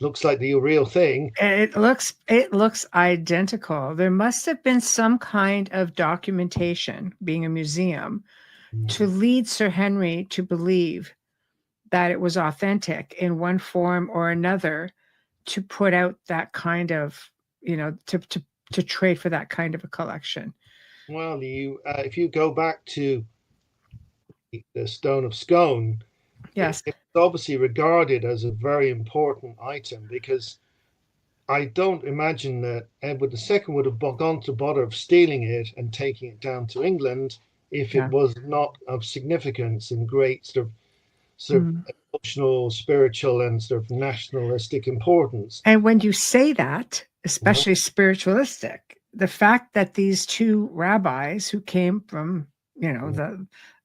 looks like the real thing." It looks identical. There must have been some kind of documentation, being a museum, to lead Sir Henry to believe that it was authentic in one form or another, to put out that kind of, to trade for that kind of a collection. Well, if you go back to the Stone of Scone, yes, it's obviously regarded as a very important item, because I don't imagine that Edward II would have gone to bother of stealing it and taking it down to England if it was not of significance and great sort of emotional, spiritual, and sort of nationalistic importance. And when you say that, especially spiritualistic, the fact that these two rabbis who came from,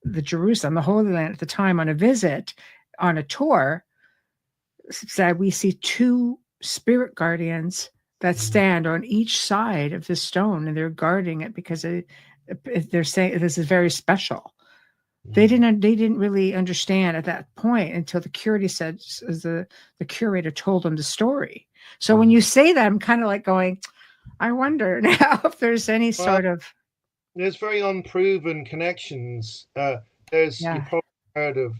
the Jerusalem, the Holy Land at the time, on a visit, on a tour, said, we see 2 spirit guardians that stand on each side of the stone, and they're guarding it because they're saying this is very special. They didn't really understand at that point until the curator said, the curator told them the story. So when you say that, I'm kind of like going, I wonder now if there's any sort of. There's very unproven connections. You probably heard of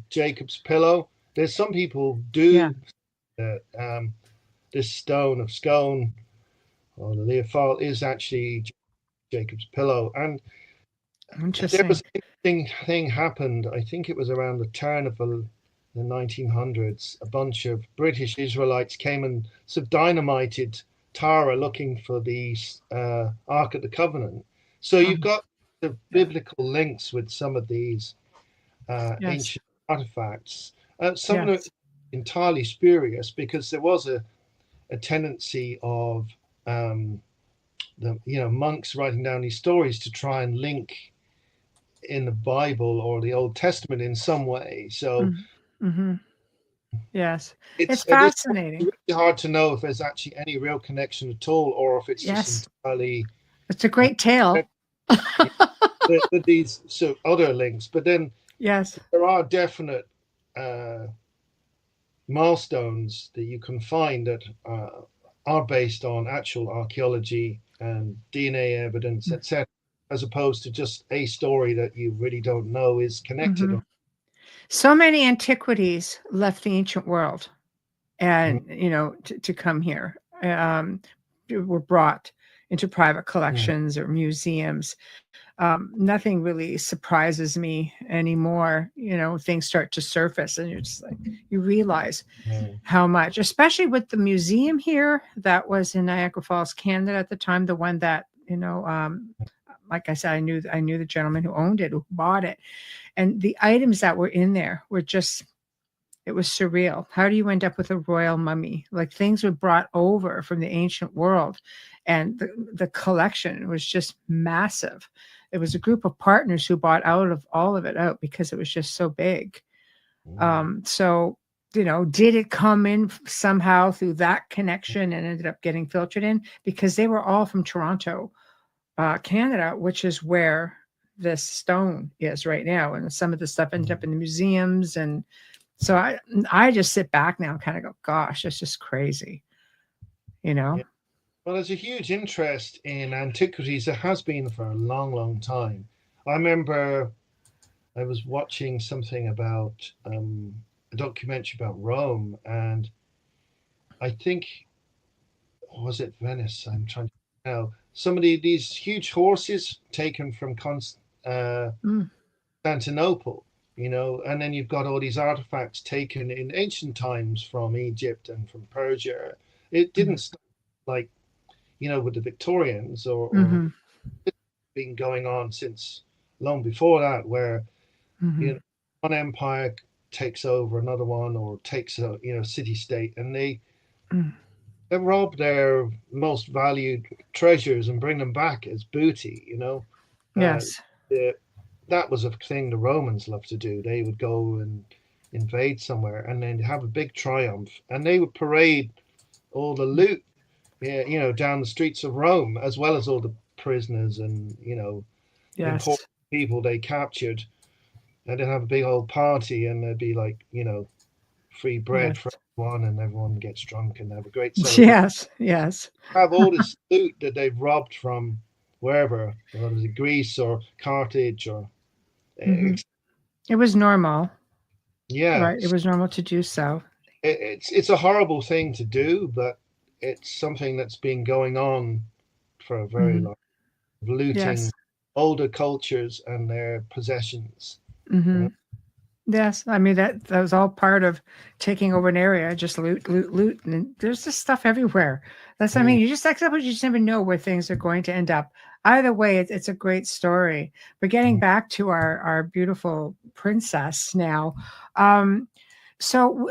Jacob's pillow. There's some people do this stone of scone, or the Leofal, is actually Jacob's pillow. And there was an interesting thing happened. I think it was around the turn of the 1900s. A bunch of British Israelites came and sort of dynamited Tara looking for the Ark of the Covenant. So you've got the biblical links with some of these ancient artifacts. Some are entirely spurious because there was a tendency of monks writing down these stories to try and link in the Bible or the Old Testament in some way. So yes, it's fascinating. It's really hard to know if there's actually any real connection at all, or if it's just entirely. It's a great tale. With these other links, but then there are definite milestones that you can find that are based on actual archaeology and DNA evidence, etc., as opposed to just a story that you really don't know is connected. So many antiquities left the ancient world, and to come here, were brought into private collections or museums. Nothing really surprises me anymore. Things start to surface, and you're just like, you realize how much, especially with the museum here that was in Niagara Falls, Canada at the time, the one that, like I said, I knew the gentleman who owned it, who bought it, and the items that were in there were just, it was surreal. How do you end up with a royal mummy? Like, things were brought over from the ancient world, and the collection was just massive. It was a group of partners who bought all of it out because it was just so big. So, did it come in somehow through that connection and ended up getting filtered in? Because they were all from Toronto, Canada, which is where this stone is right now. And some of the stuff ended up in the museums. And so I just sit back now and kind of go, gosh, it's just crazy, Yeah. Well, there's a huge interest in antiquities. There has been for a long, long time. I remember I was watching something about a documentary about Rome, and I think, was it Venice? I'm trying to know. Some of these huge horses taken from Constantinople, and then you've got all these artifacts taken in ancient times from Egypt and from Persia. It didn't start like, with the Victorians or it's been going on since long before that, where one empire takes over another one, or takes a city state, and they rob their most valued treasures and bring them back as booty. That was a thing the Romans loved to do. They would go and invade somewhere and then have a big triumph, and they would parade all the loot down the streets of Rome, as well as all the prisoners and important people they captured, and they'd have a big old party, and there'd be like free bread for everyone, and everyone gets drunk and have a great celebration. Yes. Have all this loot that they've robbed from wherever, whether it was Greece or Carthage or. It was normal. Yeah, right. It was normal to do so. It's a horrible thing to do, but it's something that's been going on for a very long time, looting older cultures and their possessions. Yes, I mean that was all part of taking over an area. Just loot, and there's just stuff everywhere. That's I mean, you just never know where things are going to end up. Either way, it's a great story. But getting back to our beautiful princess now, so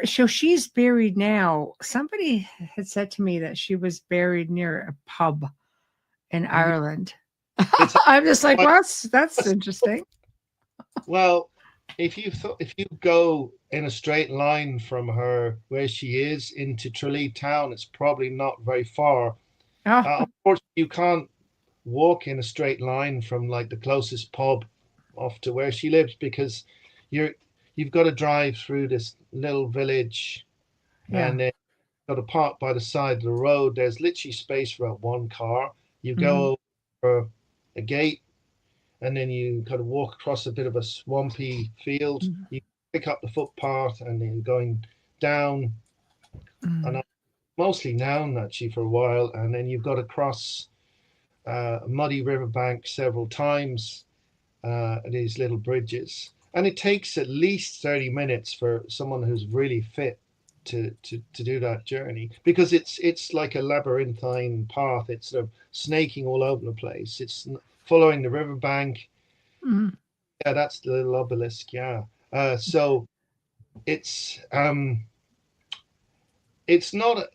she's buried now. Somebody had said to me that she was buried near a pub in Ireland. I'm just like, well, that's interesting. Well, if you go in a straight line from her where she is into Tralee town. It's probably not very far. Oh, Unfortunately, you can't walk in a straight line from like the closest pub off to where she lives, because you've got to drive through this little village, yeah. and then you've got to park by the side of the road. There's literally space for one car. You Mhm. go over a gate, and then you kind of walk across a bit of a swampy field. Mhm. You pick up the footpath, and then going down, and Mhm. mostly down actually for a while, and then you've got to cross a muddy riverbank several times, these little bridges, and it takes at least 30 minutes for someone who's really fit to do that journey, because it's like a labyrinthine path. It's sort of snaking all over the place. It's following the riverbank. Mhm. Yeah, that's the little obelisk. Yeah. So it's um, it's not,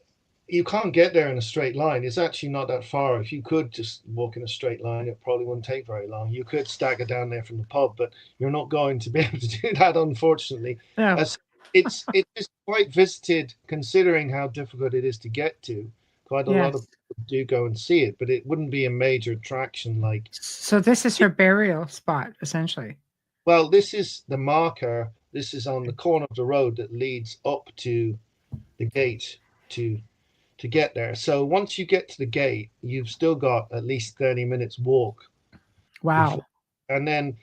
you can't get there in a straight line. It's actually not that far. If you could just walk in a straight line, it probably wouldn't take very long. You could stagger down there from the pub, but you're not going to be able to do that, unfortunately. Oh, As it's quite visited, considering how difficult it is to get to. Quite a lot of yes. people do go and see it, but it wouldn't be a major attraction like. So this is her burial spot, essentially. Well, this is the marker. This is on the corner of the road that leads up to the gate to get there. So once you get to the gate, you've still got at least 30 minutes walk before. Wow. And then,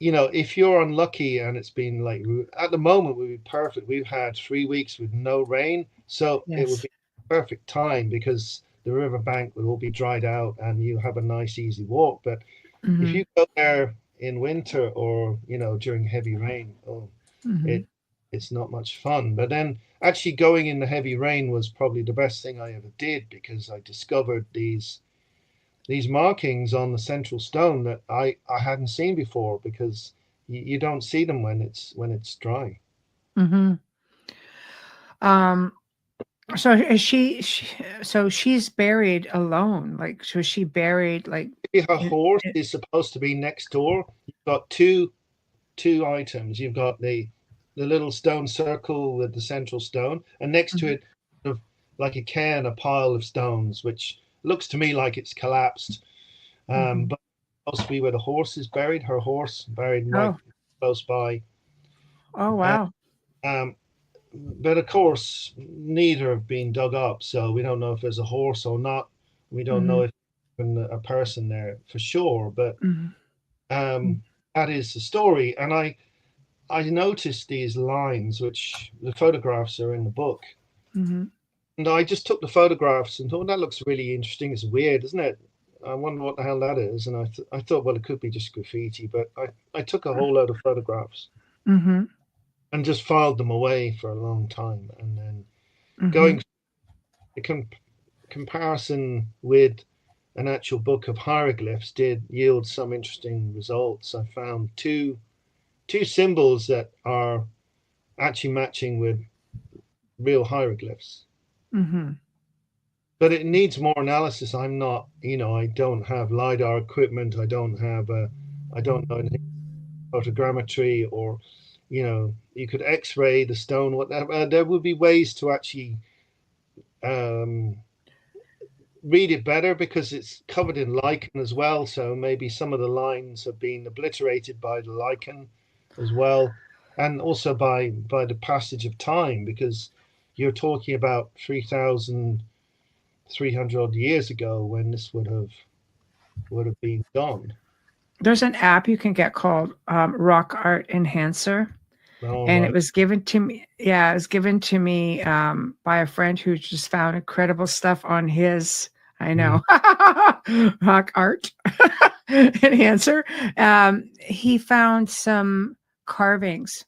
if you're unlucky and it's been like, at the moment, would be perfect. We've had 3 weeks with no rain. So it would Yes. be perfect time, because the riverbank will all be dried out and you have a nice, easy walk. But if Hmm. you go there in winter, or, during heavy rain, oh, Hmm. it it's not much fun. But then actually going in the heavy rain was probably the best thing I ever did, because I discovered these markings on the central stone that I hadn't seen before, because you don't see them when it's dry. Hmm. Um, so is so she's buried alone. Like, so is she buried like Maybe her in, horse in- is supposed to be next door. You've got two items. You've got the little stone circle with the central stone, and next to Mhm. it, sort of like a cairn, a pile of stones, which looks to me like it's collapsed. Mhm. But supposed to be where the horse is buried. Her horse buried right Oh, close by. oh Uh, wow. um, but of course, neither have been dug up, so we don't know if there's a horse or not. We don't know Hmm. if there's a person there for sure. But Hmm. um, that is the story, and I noticed these lines, which the photographs are in the book. Hmm. And I just took the photographs and thought, that looks really interesting. It's weird, isn't it? I wonder what the hell that is. And I thought, well, it could be just graffiti. But I took a whole load of photographs Hmm. and just filed them away for a long time. And then Hmm. going the comparison with an actual book of hieroglyphs did yield some interesting results. I found two symbols that are actually matching with real hieroglyphs. Hmm. But it needs more analysis. I'm not, I don't have LiDAR equipment. I don't know anything photogrammetry, or, you could X-ray the stone, whatever. There would be ways to actually um, read it better, because it's covered in lichen as well. So maybe some of the lines have been obliterated by the lichen as well, and also by the passage of time, because you're talking about 3,300 odd years ago when this would have been done. There's an app you can get called Rock Art Enhancer, All and it right. was given to me. Yeah, it was given to me by a friend who just found incredible stuff on his. I Mm. know, rock art enhancer. He found some carvings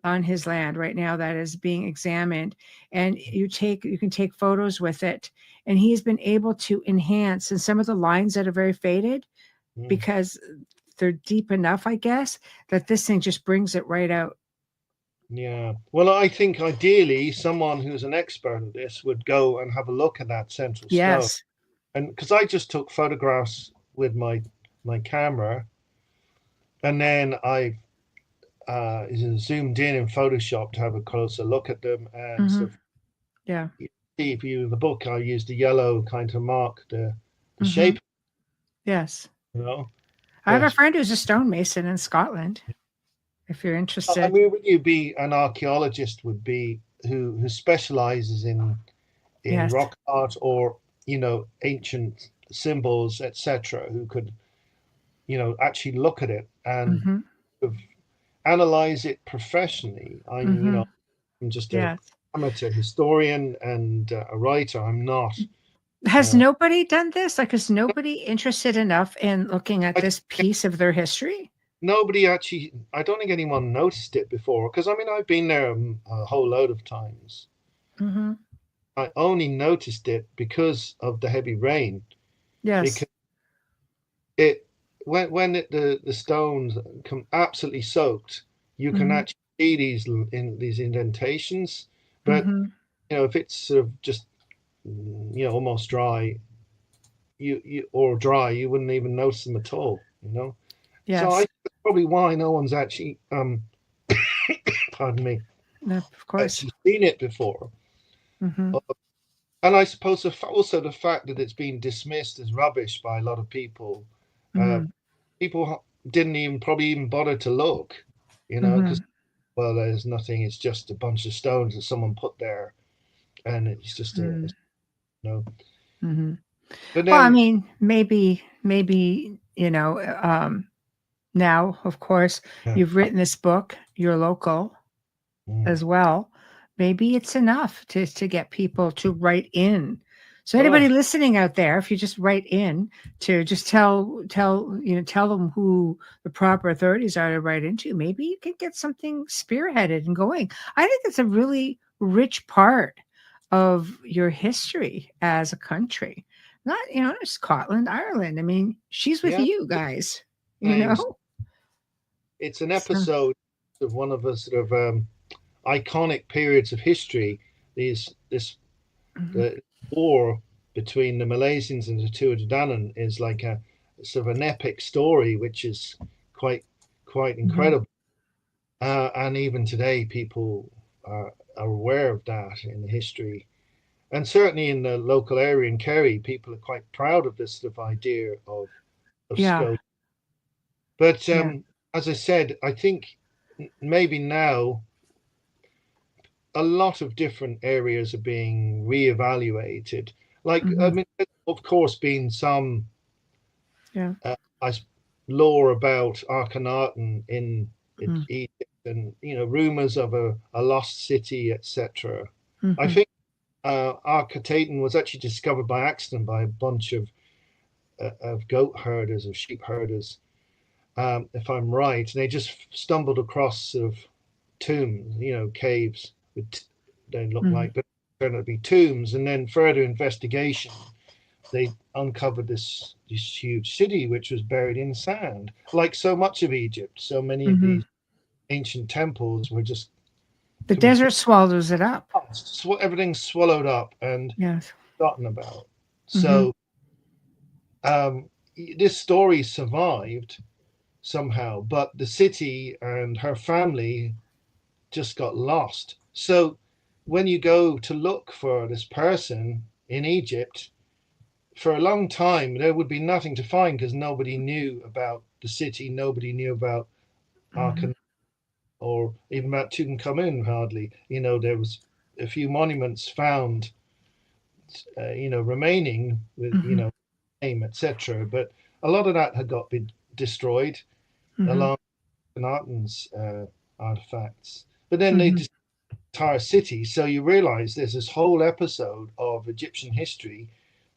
on his land right now that is being examined, and you can take photos with it, and he's been able to enhance, and some of the lines that are very faded Mm. because they're deep enough, I guess, that this thing just brings it right out. Yeah. Well, I think ideally someone who's an expert at this would go and have a look at that central stone. Yes. And because I just took photographs with my camera, and then zoomed in Photoshop to have a closer look at them, and Mm-hmm. sort of Yeah. see if you the book I used a yellow kind to mark the Mm-hmm. shape, Yes. you know. I have a But friend who's a stonemason in Scotland, if you're I interested. mean, would you be an archaeologist? Would be who specializes in Yes. rock art or ancient symbols, etc. Who could actually look at it and Mm-hmm. sort of analyze it professionally. Mm-hmm. I'm just a Yes. amateur historian and a writer. I'm not. Has Uh, nobody done this? Like, is nobody interested enough in looking at I, this piece of their history? nobody actually. I don't think anyone noticed it before because I mean I've been there a whole load of times. Mm-hmm. I only noticed it because of the heavy rain. Yes. Because it the stones come absolutely soaked, you can Mm-hmm. actually see these indentations. But Mm-hmm. if it's sort of just almost dry, you or dry, you wouldn't even notice them at all. So I Yes. that's probably why no one's actually pardon me, No, of course. actually seen it before. Mm-hmm. And I suppose also the fact that it's been dismissed as rubbish by a lot of people. Uh, Mm-hmm. People didn't even probably even bother to look, Mm-hmm. because well, there's nothing. It's just a bunch of stones that someone put there, and it's just Mm-hmm. you know. Mm-hmm. But Well, I then, mean, maybe, now, of course, yeah, you've written this book, you're local mm. as well. Maybe it's enough to get people to write in. So Well, anybody listening out there, if you just write in to just tell them who the proper authorities are to write into, maybe you can get something spearheaded and going. I think it's a really rich part of your history as a country. Not, Scotland, Ireland. I mean, she's with yeah, you guys, you same. know? It's an So, episode of one of the sort of iconic periods of history. This mhm, the war between the Malaysians and the Tutankhamun is like a sort of an epic story, which is quite mhm. incredible. And even today, people are aware of that in the history. And certainly in the local area in Kerry, people are quite proud of this sort of idea of Yeah, Scotia. But yeah. as I said, I think maybe now a lot of different areas are being reevaluated. Like, I Mhm. mean, of course, been some Yeah. uh, lore about Akhenaten in Mm. Egypt, and rumors of a lost city, etc. I Mhm. think Akhenaten was actually discovered by accident by a bunch of goat herders, of sheep herders, if I'm right. And they just stumbled across sort of tombs, caves with they look Mhm. like, but turned out to be tombs. And then further investigation, they uncovered this huge city which was buried in sand, like so much of Egypt. So many of Mhm. these ancient temples were just The completely desert swallows it up. everything's swallowed up and Yes. forgotten about. Mhm. So um, this story survived somehow, but the city and her family just got lost. So when you go to look for this person in Egypt, for a long time there would be nothing to find because nobody knew about the city, nobody knew about Mhm. Akhenaten or even about Tutankhamun hardly. There was a few monuments found, remaining with Mhm. name, etc. But a lot of that had got been destroyed Mhm. along with Akhenaten's artifacts. But then they Mhm. just entire city. So you realize there's this whole episode of Egyptian history,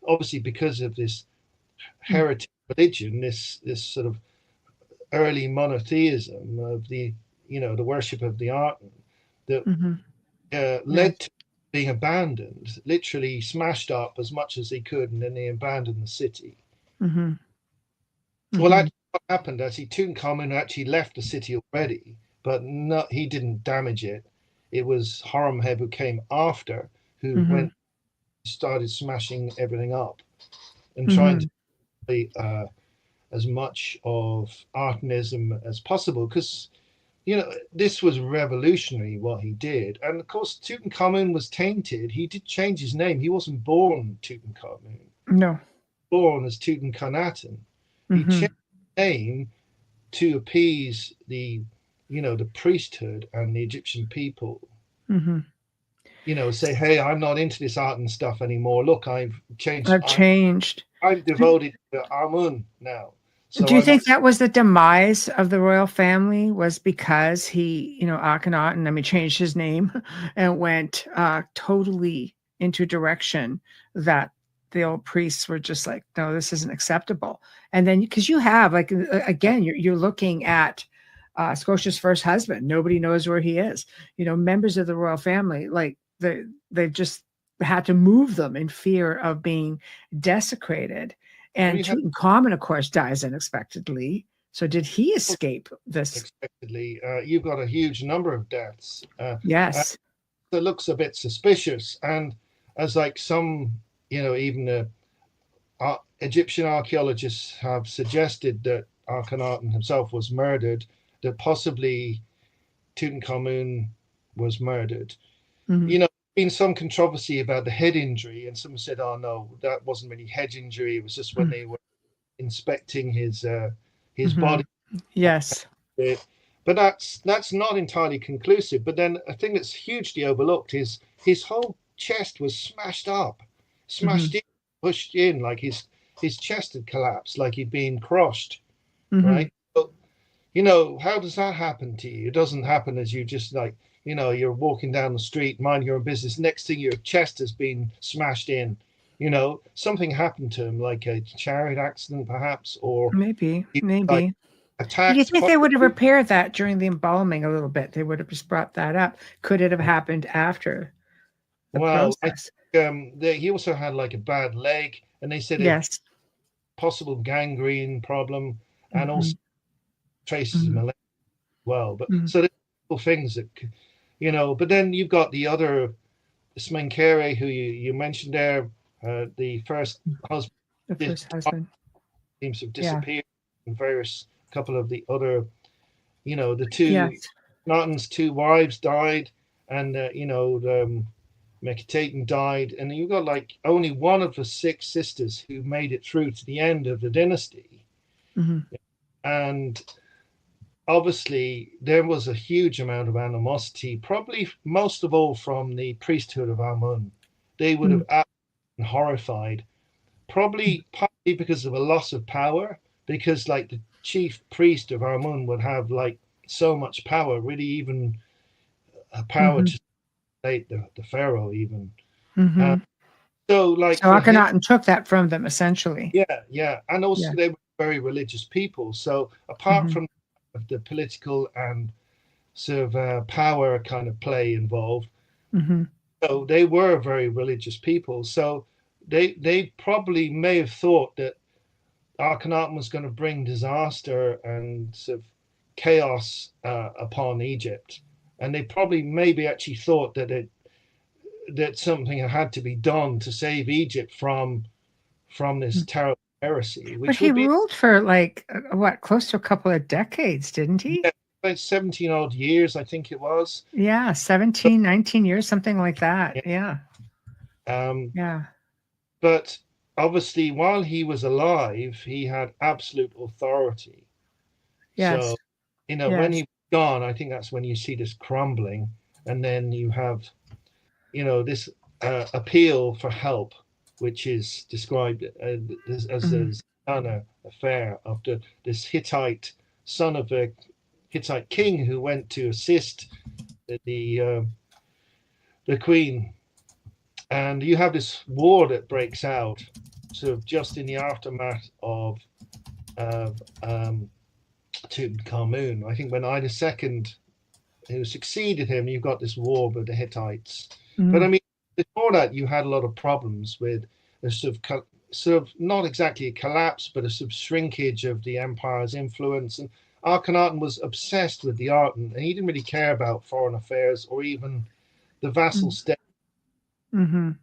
obviously because of this heretic religion, this sort of early monotheism of the worship of the Aten that Mhm. led Yes. to being abandoned, literally smashed up as much as they could, and then they abandoned the city. Mhm. Well, Mhm. actually, what happened actually, Tutankhamun actually left the city already, but no, he didn't damage it. It was Horemheb who came after, who Mhm. went started smashing everything up and trying to Mhm. play as much of Artanism as possible. Because this was revolutionary what he did. And of course, Tutankhamun was tainted. He did change his name. He wasn't born Tutankhamun. No. Born as Tutankhaten. He Mm-hmm. changed his name to appease the priesthood and the Egyptian people. Mm-hmm. Say, hey, I'm not into this art and stuff anymore. Look, I've changed. I'm devoted to Amun now. So do you think that was the demise of the royal family, was because he, Akhenaten, changed his name and went totally into a direction that the old priests were just like, no, this isn't acceptable. And then, because you have, like, again, you're looking at Scotia's first husband. Nobody knows where he is. Members of the royal family, like, they've just had to move them in fear of being desecrated. And Tutankhamun, of course, dies unexpectedly. So did he escape this? Unexpectedly. You've got a huge number of deaths. Yes. That looks a bit suspicious. And as like some, even Egyptian archaeologists have suggested that Akhenaten himself was murdered, that possibly Tutankhamun was murdered. Mm-hmm. Been some controversy about the head injury, and someone said, oh no, that wasn't really head injury, it was just when they were inspecting his body. Yes. But that's not entirely conclusive. But then a thing that's hugely overlooked is his whole chest was smashed in, pushed in, like his chest had collapsed, like he'd been crushed. Right. But how does that happen to you? It doesn't happen as you just like, you're walking down the street, mind your own business. Next thing, your chest has been smashed in. Something happened to him, like a chariot accident, perhaps, or maybe. Like, attacked. Do you think they would have repaired that during the embalming a little bit? They would have just brought that up. Could it have happened after the process? He also had like a bad leg, and they said a possible gangrene problem, and also traces of malaria as well. But so there's things that. But then you've got the other Smenkere, who you mentioned there, the first husband. The first husband seems to have disappeared, and various couple of the other, the two Akhenaten's two wives died, and the Akhenaten died, and you've got like only one of the 6 sisters who made it through to the end of the dynasty, and. Obviously, there was a huge amount of animosity, probably most of all from the priesthood of Amun. They would have been horrified, probably partly because of a loss of power, because like the chief priest of Amun would have like so much power, really even power to state the pharaoh even. So Akhenaten took that from them essentially. Yeah, and also they were very religious people. So apart from the political and sort of power kind of play involved. So they were very religious people. So they probably may have thought that Akhenaten was going to bring disaster and sort of chaos upon Egypt, and they probably maybe actually thought that something had to be done to save Egypt from this terrible heresy. But he ruled for like close to a couple of decades, didn't he? Yeah, about 17 odd years, I think it was. Yeah, 17, 19 years, something like that. Yeah. But obviously, while he was alive, he had absolute authority. Yes. So, when he was gone, I think that's when you see this crumbling, and then you have, this appeal for help, which is described as the Zana affair of this Hittite son of a Hittite king who went to assist the queen, and you have this war that breaks out, sort of just in the aftermath of Tutankhamun. I think when Ida II, who succeeded him, you've got this war with the Hittites. But I mean, before that, you had a lot of problems with a sort of not exactly a collapse, but a sort of shrinkage of the empire's influence. And Akhenaten was obsessed with the art, and he didn't really care about foreign affairs or even the vassal state. And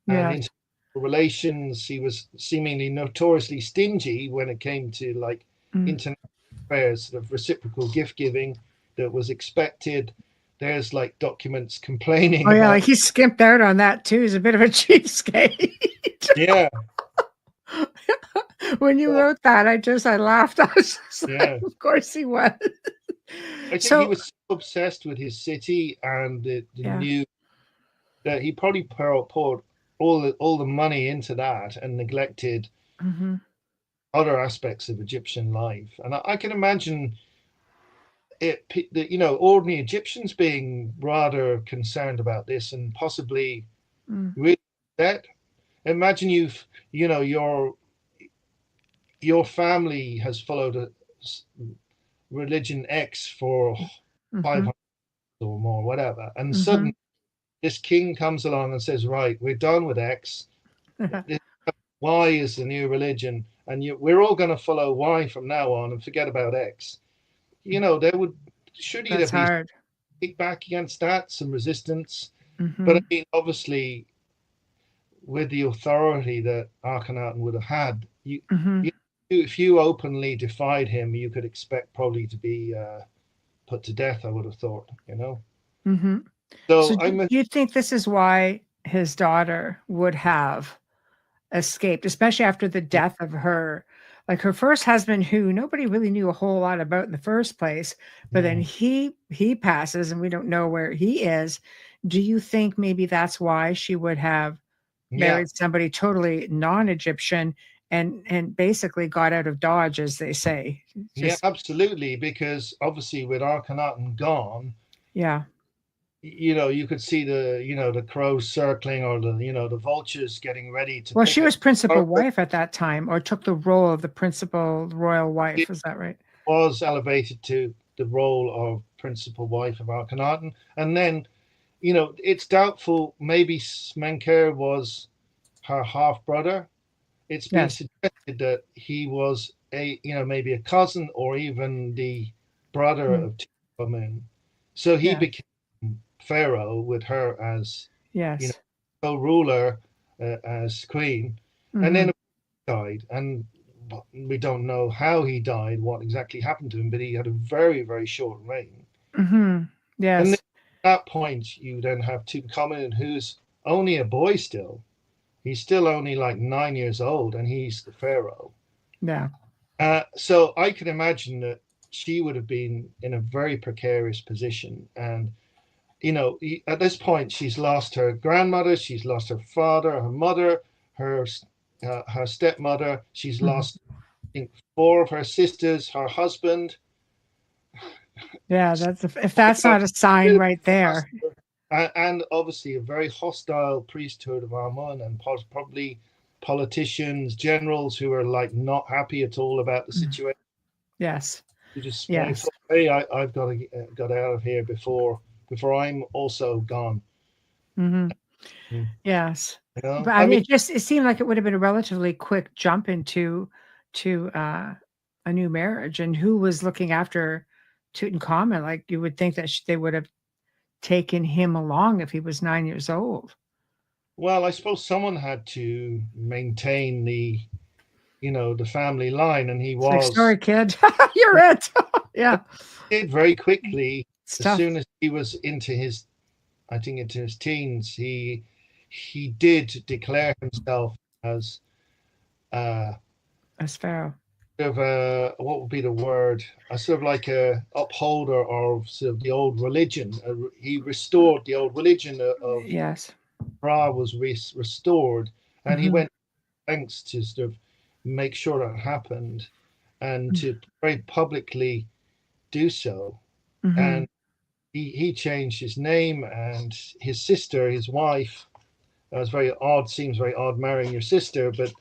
international relations, he was seemingly notoriously stingy when it came to like international affairs, sort of reciprocal gift giving. that was expected. There's like documents complaining Oh yeah, about. like he skimped out on that too. He's a bit of a cheapskate. Yeah, When you wrote that, I laughed. I was just yeah. like, of course he was. I think he So was so obsessed with his city and the yeah. new that he probably poured all the money into that and neglected Mm-hmm. other aspects of Egyptian life. And I can imagine ordinary Egyptians being rather concerned about this and possibly Mm. really upset. Imagine your family has followed a religion X for Mm-hmm. 500 or more, whatever, and Mm-hmm. suddenly this king comes along and says, "Right, we're done with X. This Y is the new religion, and we're all going to follow Y from now on and forget about X." There would surely there That's be hard. kickback against that, some resistance. But I Mm-hmm. mean, obviously, with the authority that Akhenaten would have had, Mm-hmm. if you openly defied him, you could expect probably to be put to death. I would have thought. Mm-hmm. So So do you think this is why his daughter would have escaped, especially after the death of her first husband, who nobody really knew a whole lot about in the first place, but then he passes and we don't know where he is. Do you think maybe that's why she would have yeah, married somebody totally non-Egyptian and basically got out of Dodge, as they say? yeah, Just absolutely. Because obviously, with Akhenaten gone, yeah. you could see the crows circling or the vultures getting ready to Well, pick she it. was principal wife at that time, or took the role of the principal royal wife. It Is that right? was elevated to the role of principal wife of Akhenaten, and then it's doubtful. Maybe Menkaure was her half brother. It's been Yes. suggested that he was maybe a cousin or even the brother Mm. of Tutankhamun. So he Yeah. became pharaoh with her as Yes. co-ruler, as queen, and Mm-hmm. then died. And we don't know how he died, what exactly happened to him, but he had a very, very short reign. Mm-hmm. And then Yes. at that point, you then have Tutankhamun, who's only a boy still. He's still only like 9 years old, and he's the pharaoh. Yeah. So I can imagine that she would have been in a very precarious position. And, at this point, she's lost her grandmother, she's lost her father, her mother, her, her stepmother. She's Mhm. lost, I think, four of her sisters, her husband. Yeah. If that's not a sign right there. And obviously a very hostile priesthood of Amun and probably politicians, generals who are like not happy at all about the Mm. situation. Yes. You just they Yes. thought, hey, I've got to get out of here before I'm also gone. Mm-hmm. You Yes. know, But I I mean, mean, it seemed like it would have been a relatively quick jump into to a new marriage, and who was looking after Tutankhamun? Like you would think that they would have taken him along if he was 9 years old. well, I suppose someone had to maintain the family line, and he It's like, was sorry, kid, you're it. Yeah, did very quickly it's as tough. soon as he was I think into his teens, he did declare himself as uh, As Pharaoh. sort of a what would be the word? A sort of like a upholder of sort of the old religion. He restored the old religion of Yes. Ra was restored, and he Hmm. went lengths to sort of make sure that happened, and to very publicly do so. Hmm. And he changed his name, and his sister, his wife. That was very odd. Seems very odd marrying your sister, but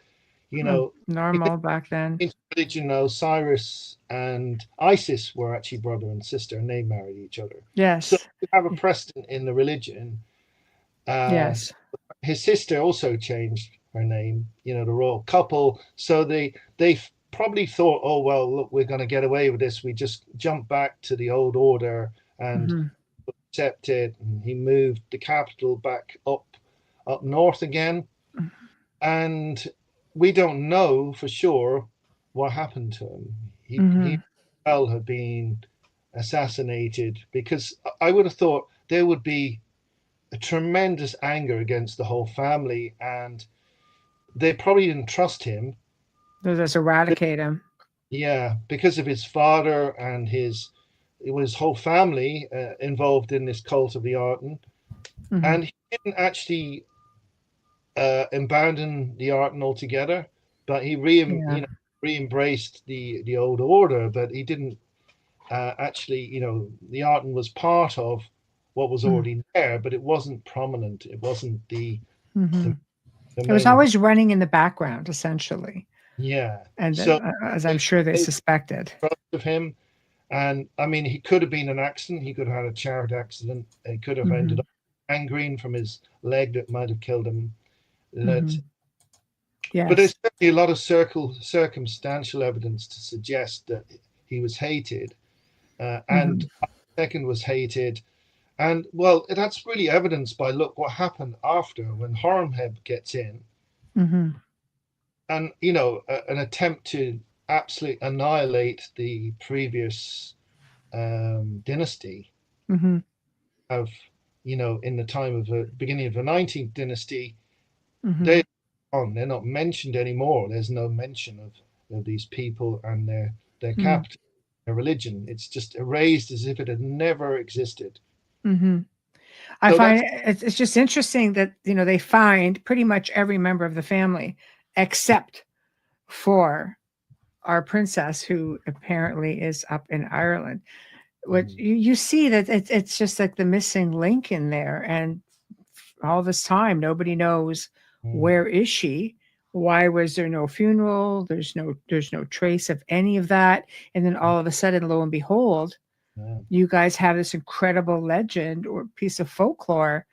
you know, Normal back then. in religion, Osiris and Isis were actually brother and sister, and they married each other. So Yes. you have a precedent in the religion. Uh, Yes. his sister also changed her name. The royal couple. So they probably thought, oh well, look, we're going to get away with this. We just jump back to the old order and Hmm. accept it. And he moved the capital back up north again, and we don't know for sure what happened to him. He Hmm. well have been assassinated, because I would have thought there would be a tremendous anger against the whole family, and they probably didn't trust him. They'll just eradicate him. Yeah, because of his father and his whole family involved in this cult of the Arten, Mm-hmm. and he didn't actually abandon the Arten altogether, but he re-embraced the old order, but he didn't actually, the Arten was part of what was already there, but it wasn't prominent. It wasn't the It was main. always running in the background, essentially. Yeah. And So as I'm sure they suspected. of him, and I mean, he could have been an accident. He could have had a chariot accident. He could have ended up gangrene from his leg that might have killed him. Yes. But there's certainly a lot of circumstantial evidence to suggest that he was hated, and second was hated. And well, that's really evidenced by look what happened after when Horemheb gets in, and an attempt to absolutely annihilate the previous dynasty of in the time of the beginning of the 19th dynasty. They're not mentioned anymore. There's no mention of these people and their capital, their religion. It's just erased as if it had never existed. I find it's just interesting that they find pretty much every member of the family except for our princess, who apparently is up in Ireland. What you see that it's just like the missing link in there, and all this time nobody knows where is she. Why was there no funeral? There's no trace of any of that. And then all of a sudden, lo and behold, you guys have this incredible legend or piece of folklore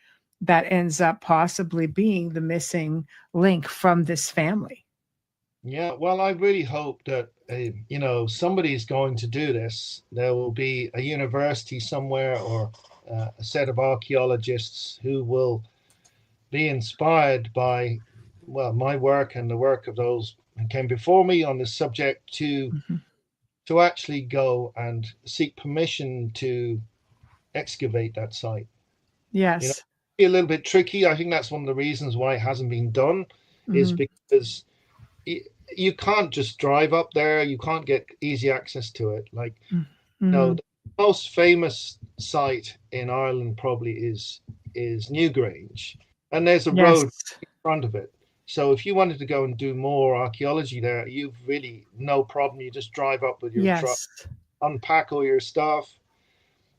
that ends up possibly being the missing link from this family. Yeah, well, I really hope that somebody's going to do this. There will be a university somewhere or a set of archaeologists who will be inspired by my work and the work of those who came before me on this subject to actually go and seek permission to excavate that site. Yes. Be a little bit tricky. I think that's one of the reasons why it hasn't been done, is because you can't just drive up there. You can't get easy access to it. Like, the most famous site in Ireland probably is Newgrange, and there's a road in front of it. So if you wanted to go and do more archaeology there, you've really no problem. You just drive up with your truck, unpack all your stuff.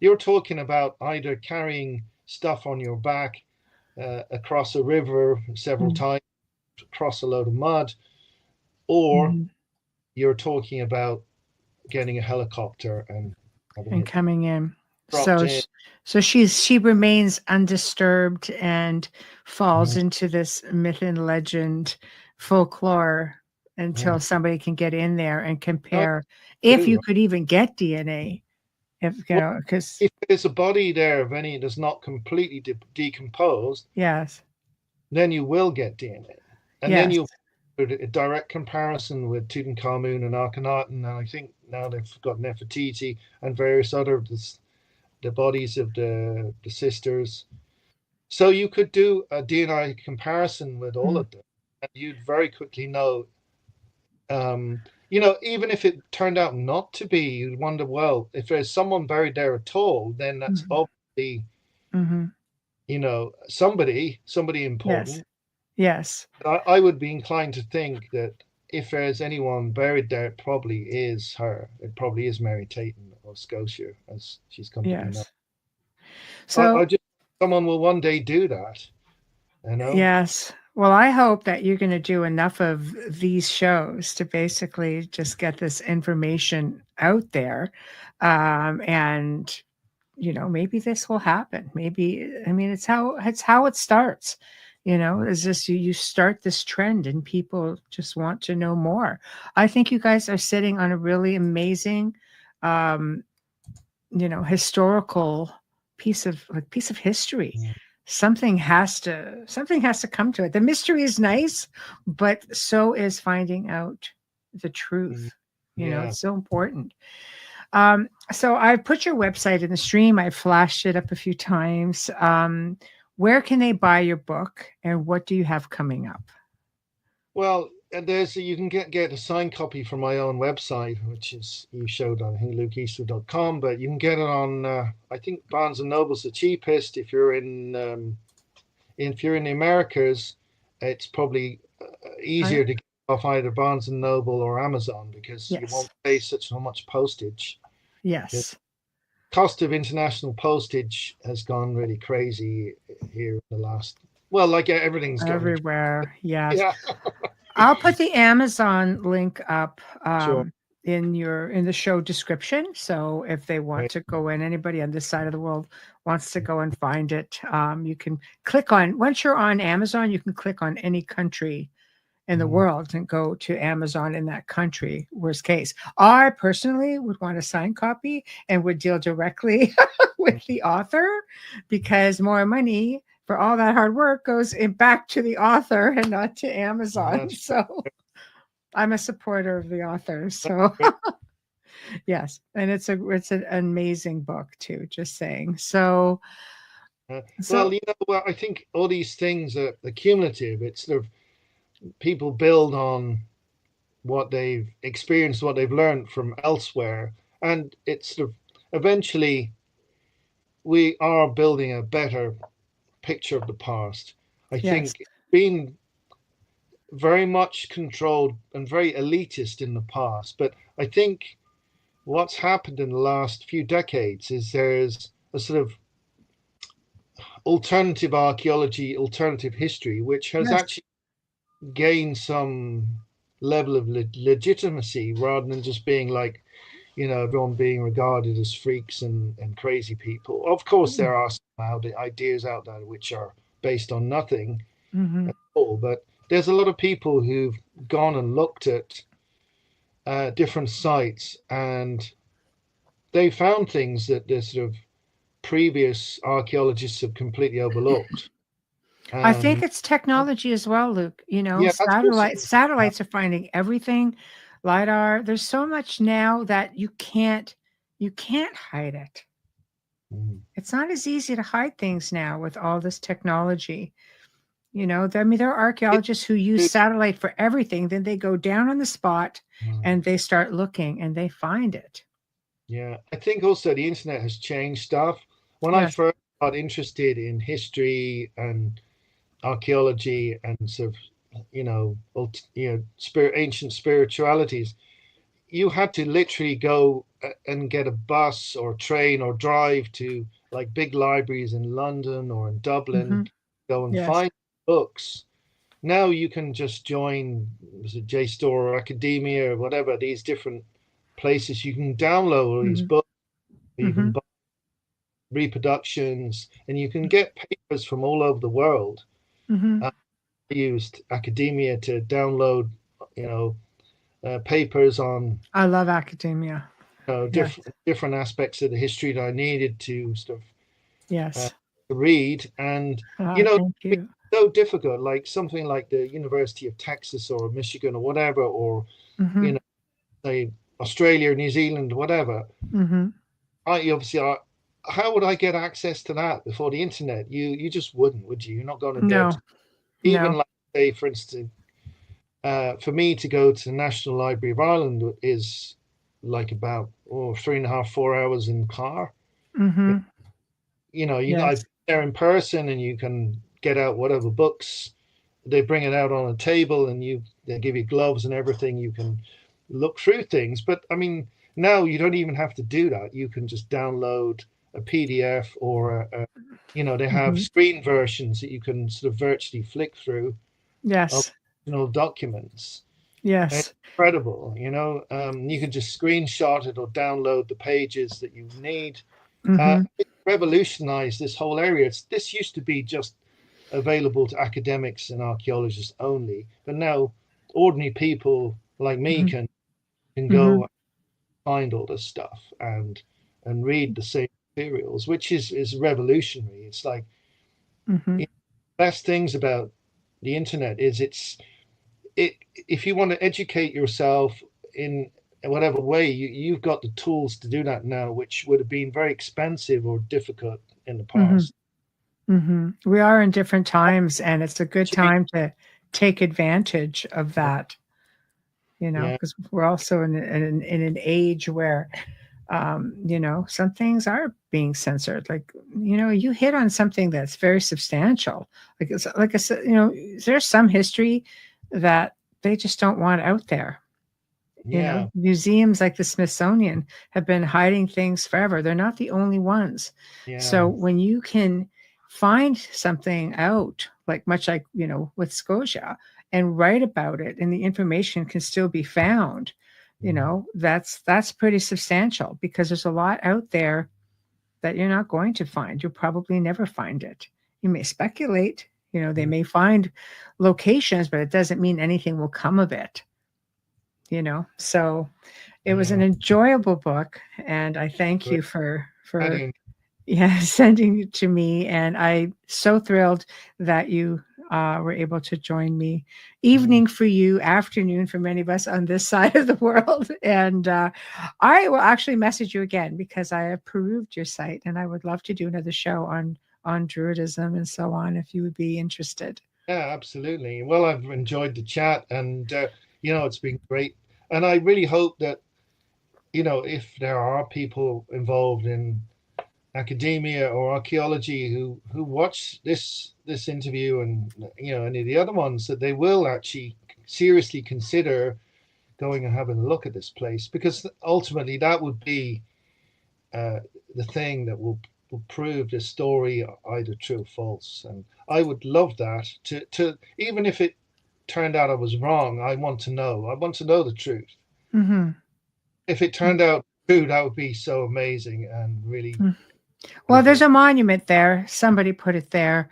You're talking about either carrying stuff on your back across a river several times, across a load of mud, or you're talking about getting a helicopter and coming in. So she remains undisturbed and falls into this myth and legend folklore until somebody can get in there and compare, if you could even get DNA. Because if there's a body there of any that's not completely decomposed, then you will get DNA, and then you'll do a direct comparison with Tutankhamun and Akhenaten, and I think now they've got Nefertiti and various other the bodies of the sisters. So you could do a DNA comparison with all of them, and you'd very quickly know. Even if it turned out not to be, you'd wonder, well, if there's someone buried there at all, then that's obviously, somebody important. Yes. I would be inclined to think that if there's anyone buried there, it probably is her. It probably is Mary Taton of Scotia, as she's come to be known. So someone will one day do that. Yes. Well, I hope that you're going to do enough of these shows to basically just get this information out there. And, maybe this will happen. Maybe, it's how it starts. Is just you start this trend and people just want to know more. I think you guys are sitting on a really amazing, historical piece of history. Something has to come to it. The mystery is nice, but so is finding out the truth. It's so important. So I've put your website in the stream. I've flashed it up a few times. Where can they buy your book, and what do you have coming up? Well, you can get a signed copy from my own website, which is you showed on LukeEastwood.com, but you can get it on I think Barnes and Noble's the cheapest. If you're in the Americas, it's probably easier to get off either Barnes and Noble or Amazon because you won't pay so much postage. The Yes. cost of international postage has gone really crazy here in the last. Well, like everything's gone Everywhere. Yes. Yeah. I'll put the Amazon link up Sure. in the show description. So if they want to go in, anybody on this side of the world wants to go and find it, you can click on, once you're on Amazon, you can click on any country in the world and go to Amazon in that country, worst case. I personally would want a signed copy and would deal directly with the author, because more money for all that hard work goes back to the author and not to Amazon. So I'm a supporter of the author. So yes, and it's an amazing book too, just saying. So well, I think all these things are cumulative. It's sort of people build on what they've experienced, what they've learned from elsewhere, and it's sort of eventually we are building a better picture of the past. I think being very much controlled and very elitist in the past, but I think what's happened in the last few decades is there's a sort of alternative archaeology, alternative history, which has actually gained some level of legitimacy rather than just being like, everyone being regarded as freaks and crazy people. Of course, there are some ideas out there which are based on nothing at all, but there's a lot of people who've gone and looked at different sites and they found things that the sort of previous archaeologists have completely overlooked. I think it's technology as well, Luke. Satellites are finding everything. LiDAR. There's so much now that you can't hide it. It's not as easy to hide things now with all this technology. There are archaeologists who use satellite for everything. Then they go down on the spot and they start looking and they find it. Yeah, I think also the internet has changed stuff. When I first got interested in history and archaeology and sort of, ancient spiritualities, you had to literally go and get a bus or train or drive to like big libraries in London or in Dublin, go and find books. Now you can just join, was it JSTOR or Academia or whatever, these different places. You can download all these books, you can buy reproductions, and you can get papers from all over the world. I used Academia to download, papers on. I love Academia. Different aspects of the history that I needed to sort of read, and it's so difficult. Like something like the University of Texas or Michigan or whatever, or say Australia, New Zealand, whatever. How would I get access to that before the internet? You just wouldn't, would you? You're not going to be able to. Even like say, for instance, for me to go to the National Library of Ireland is like about 3.5, 4 hours in car. You guys there in person, and you can get out whatever books. They bring it out on a table, and they give you gloves and everything. You can look through things, but I mean, now you don't even have to do that. You can just download a PDF or they have screen versions that you can sort of virtually flick through. Yes. Documents. Yes. It's incredible. You can just screenshot it or download the pages that you need. It revolutionized this whole area. This used to be just available to academics and archaeologists only, but now ordinary people like me can go find all this stuff and read the same materials, which is revolutionary. It's like the best things about the internet is if you want to educate yourself in whatever way, you've got the tools to do that now, which would have been very expensive or difficult in the Hmm. past. We are in different times, and it's a good Change. time to take advantage of that, Yeah, because we're also in an age where, some things are being censored. Like, you hit on something that's very substantial. Like I said, there's some history that they just don't want out there. yeah, Museums like the Smithsonian have been hiding things forever. They're not the only ones. So yeah. when you can find something out, like much like, with Scotia, and write about it, and the information can still be found, that's pretty substantial, because there's a lot out there that you're not going to find. You'll probably never find it. You may speculate, they may find locations, but it doesn't mean anything will come of it. So it was an Yeah. enjoyable book, and I thank Great. you for Brilliant. sending it to me, and I'm so thrilled that you were able to join me. Mm. Evening for you, afternoon for many of us on this side of the world, and I will actually message you again, because I have perused your site, and I would love to do another show on Druidism and so on, if you would be interested. Yeah, absolutely. Well, I've enjoyed the chat, and it's been great. And I really hope that, if there are people involved in academia or archaeology who watch this interview, and any of the other ones, that they will actually seriously consider going and having a look at this place, because ultimately that would be uh, the thing that will prove the story either true or false. And I would love that, to even if it turned out I was wrong, I want to know. I want to know the truth. Mm-hmm. If it turned out true, that would be so amazing and really Well, good. there's a monument there. Somebody put it there.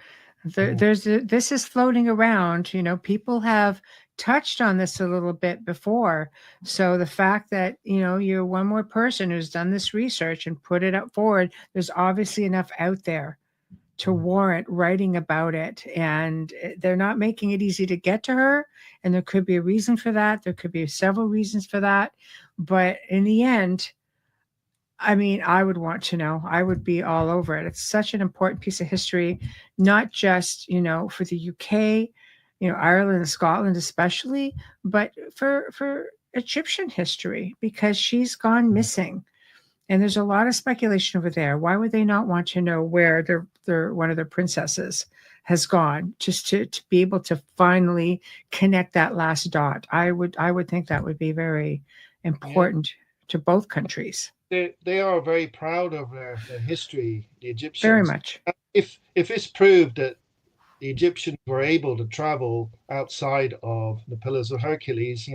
Mm, This is floating around. People have touched on this a little bit before. So the fact that, you're one more person who's done this research and put it up forward, there's obviously enough out there to mm, warrant writing about it. And they're not making it easy to get to her. And there could be a reason for that. There could be several reasons for that. But in the end, I mean, I would want to know. I would be all over it. It's such an important piece of history, not just, for the UK, Ireland and Scotland especially, but for Egyptian history, because she's gone mm. missing. And there's a lot of speculation over there. Why would they not want to know where their one of their princesses has gone, just to be able to finally connect that last dot? I would think that would be very Yeah, important to both countries. they are very proud of their history, the Very Egyptians. much. If it's proved that the Egyptians were able to travel outside of the Pillars of Hercules,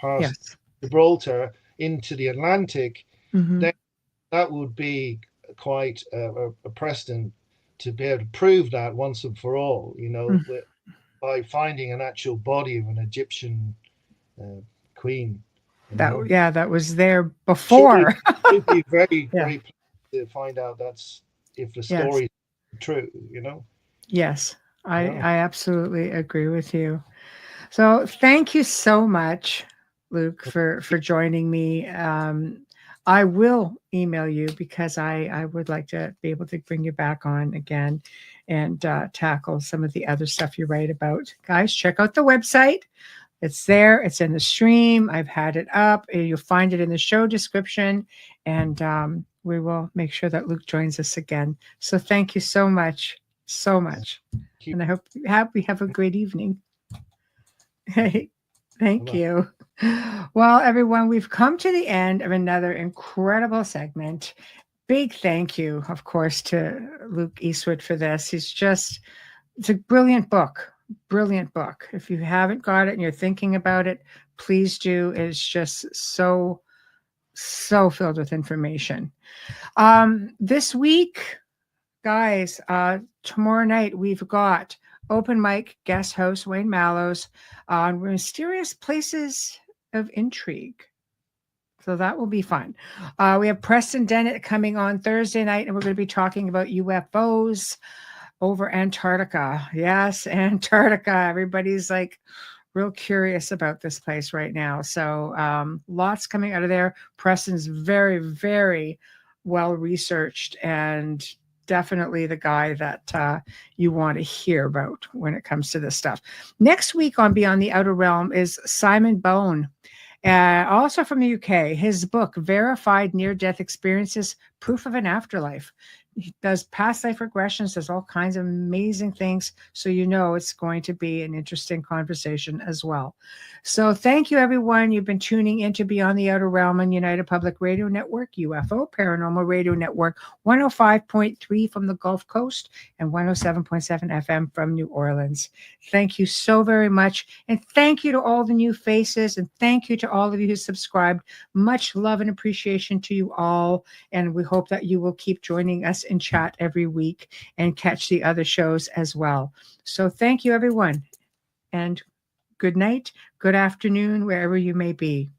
past Yes. Gibraltar into the Atlantic, Hmm. then that would be quite a precedent to be able to prove that once and for all, by finding an actual body of an Egyptian uh, queen, you That know. yeah, that was there Should be before. should be very, Yeah. very pleased to find out that's if the Yes. story is true. Yes. I Yeah. I absolutely agree with you. So thank you so much, Luke, for joining me. I will email you, because I would like to be able to bring you back on again and tackle some of the other stuff you write about. Guys, check out the website. It's there. It's in the stream. I've had it up. You'll find it in the show description, and we will make sure that Luke joins us again. So thank you so much, so much, Keep and I hope we have a great evening. Hey, thank Bye-bye. you. Well, everyone, we've come to the end of another incredible segment. Big thank you, of course, to Luke Eastwood for this. It's a brilliant book. Brilliant book. If you haven't got it and you're thinking about it, please do. It's just so, so filled with information. This week, guys, tomorrow night we've got open mic guest host Wayne Mallows on mysterious places of intrigue. So that will be fun. We have Preston Dennett coming on Thursday night, and we're going to be talking about UFOs over Antarctica. Yes, Antarctica. Everybody's like real curious about this place right now. So lots coming out of there. Preston's very, very well researched and definitely the guy that you want to hear about when it comes to this stuff. Next week on Beyond the Outer Realm is Simon Bone. Also from the UK, his book, Verified Near-Death Experiences, Proof of an Afterlife. He does past life regressions, does all kinds of amazing things. So you know it's going to be an interesting conversation as well. So thank you, everyone. You've been tuning into Beyond the Outer Realm on United Public Radio Network, UFO Paranormal Radio Network, 105.3 from the Gulf Coast and 107.7 FM from New Orleans. Thank you so very much. And thank you to all the new faces. And thank you to all of you who subscribed. Much love and appreciation to you all. And we hope that you will keep joining us in chat every week and catch the other shows as well. So thank you, everyone. And good night, good afternoon, wherever you may be.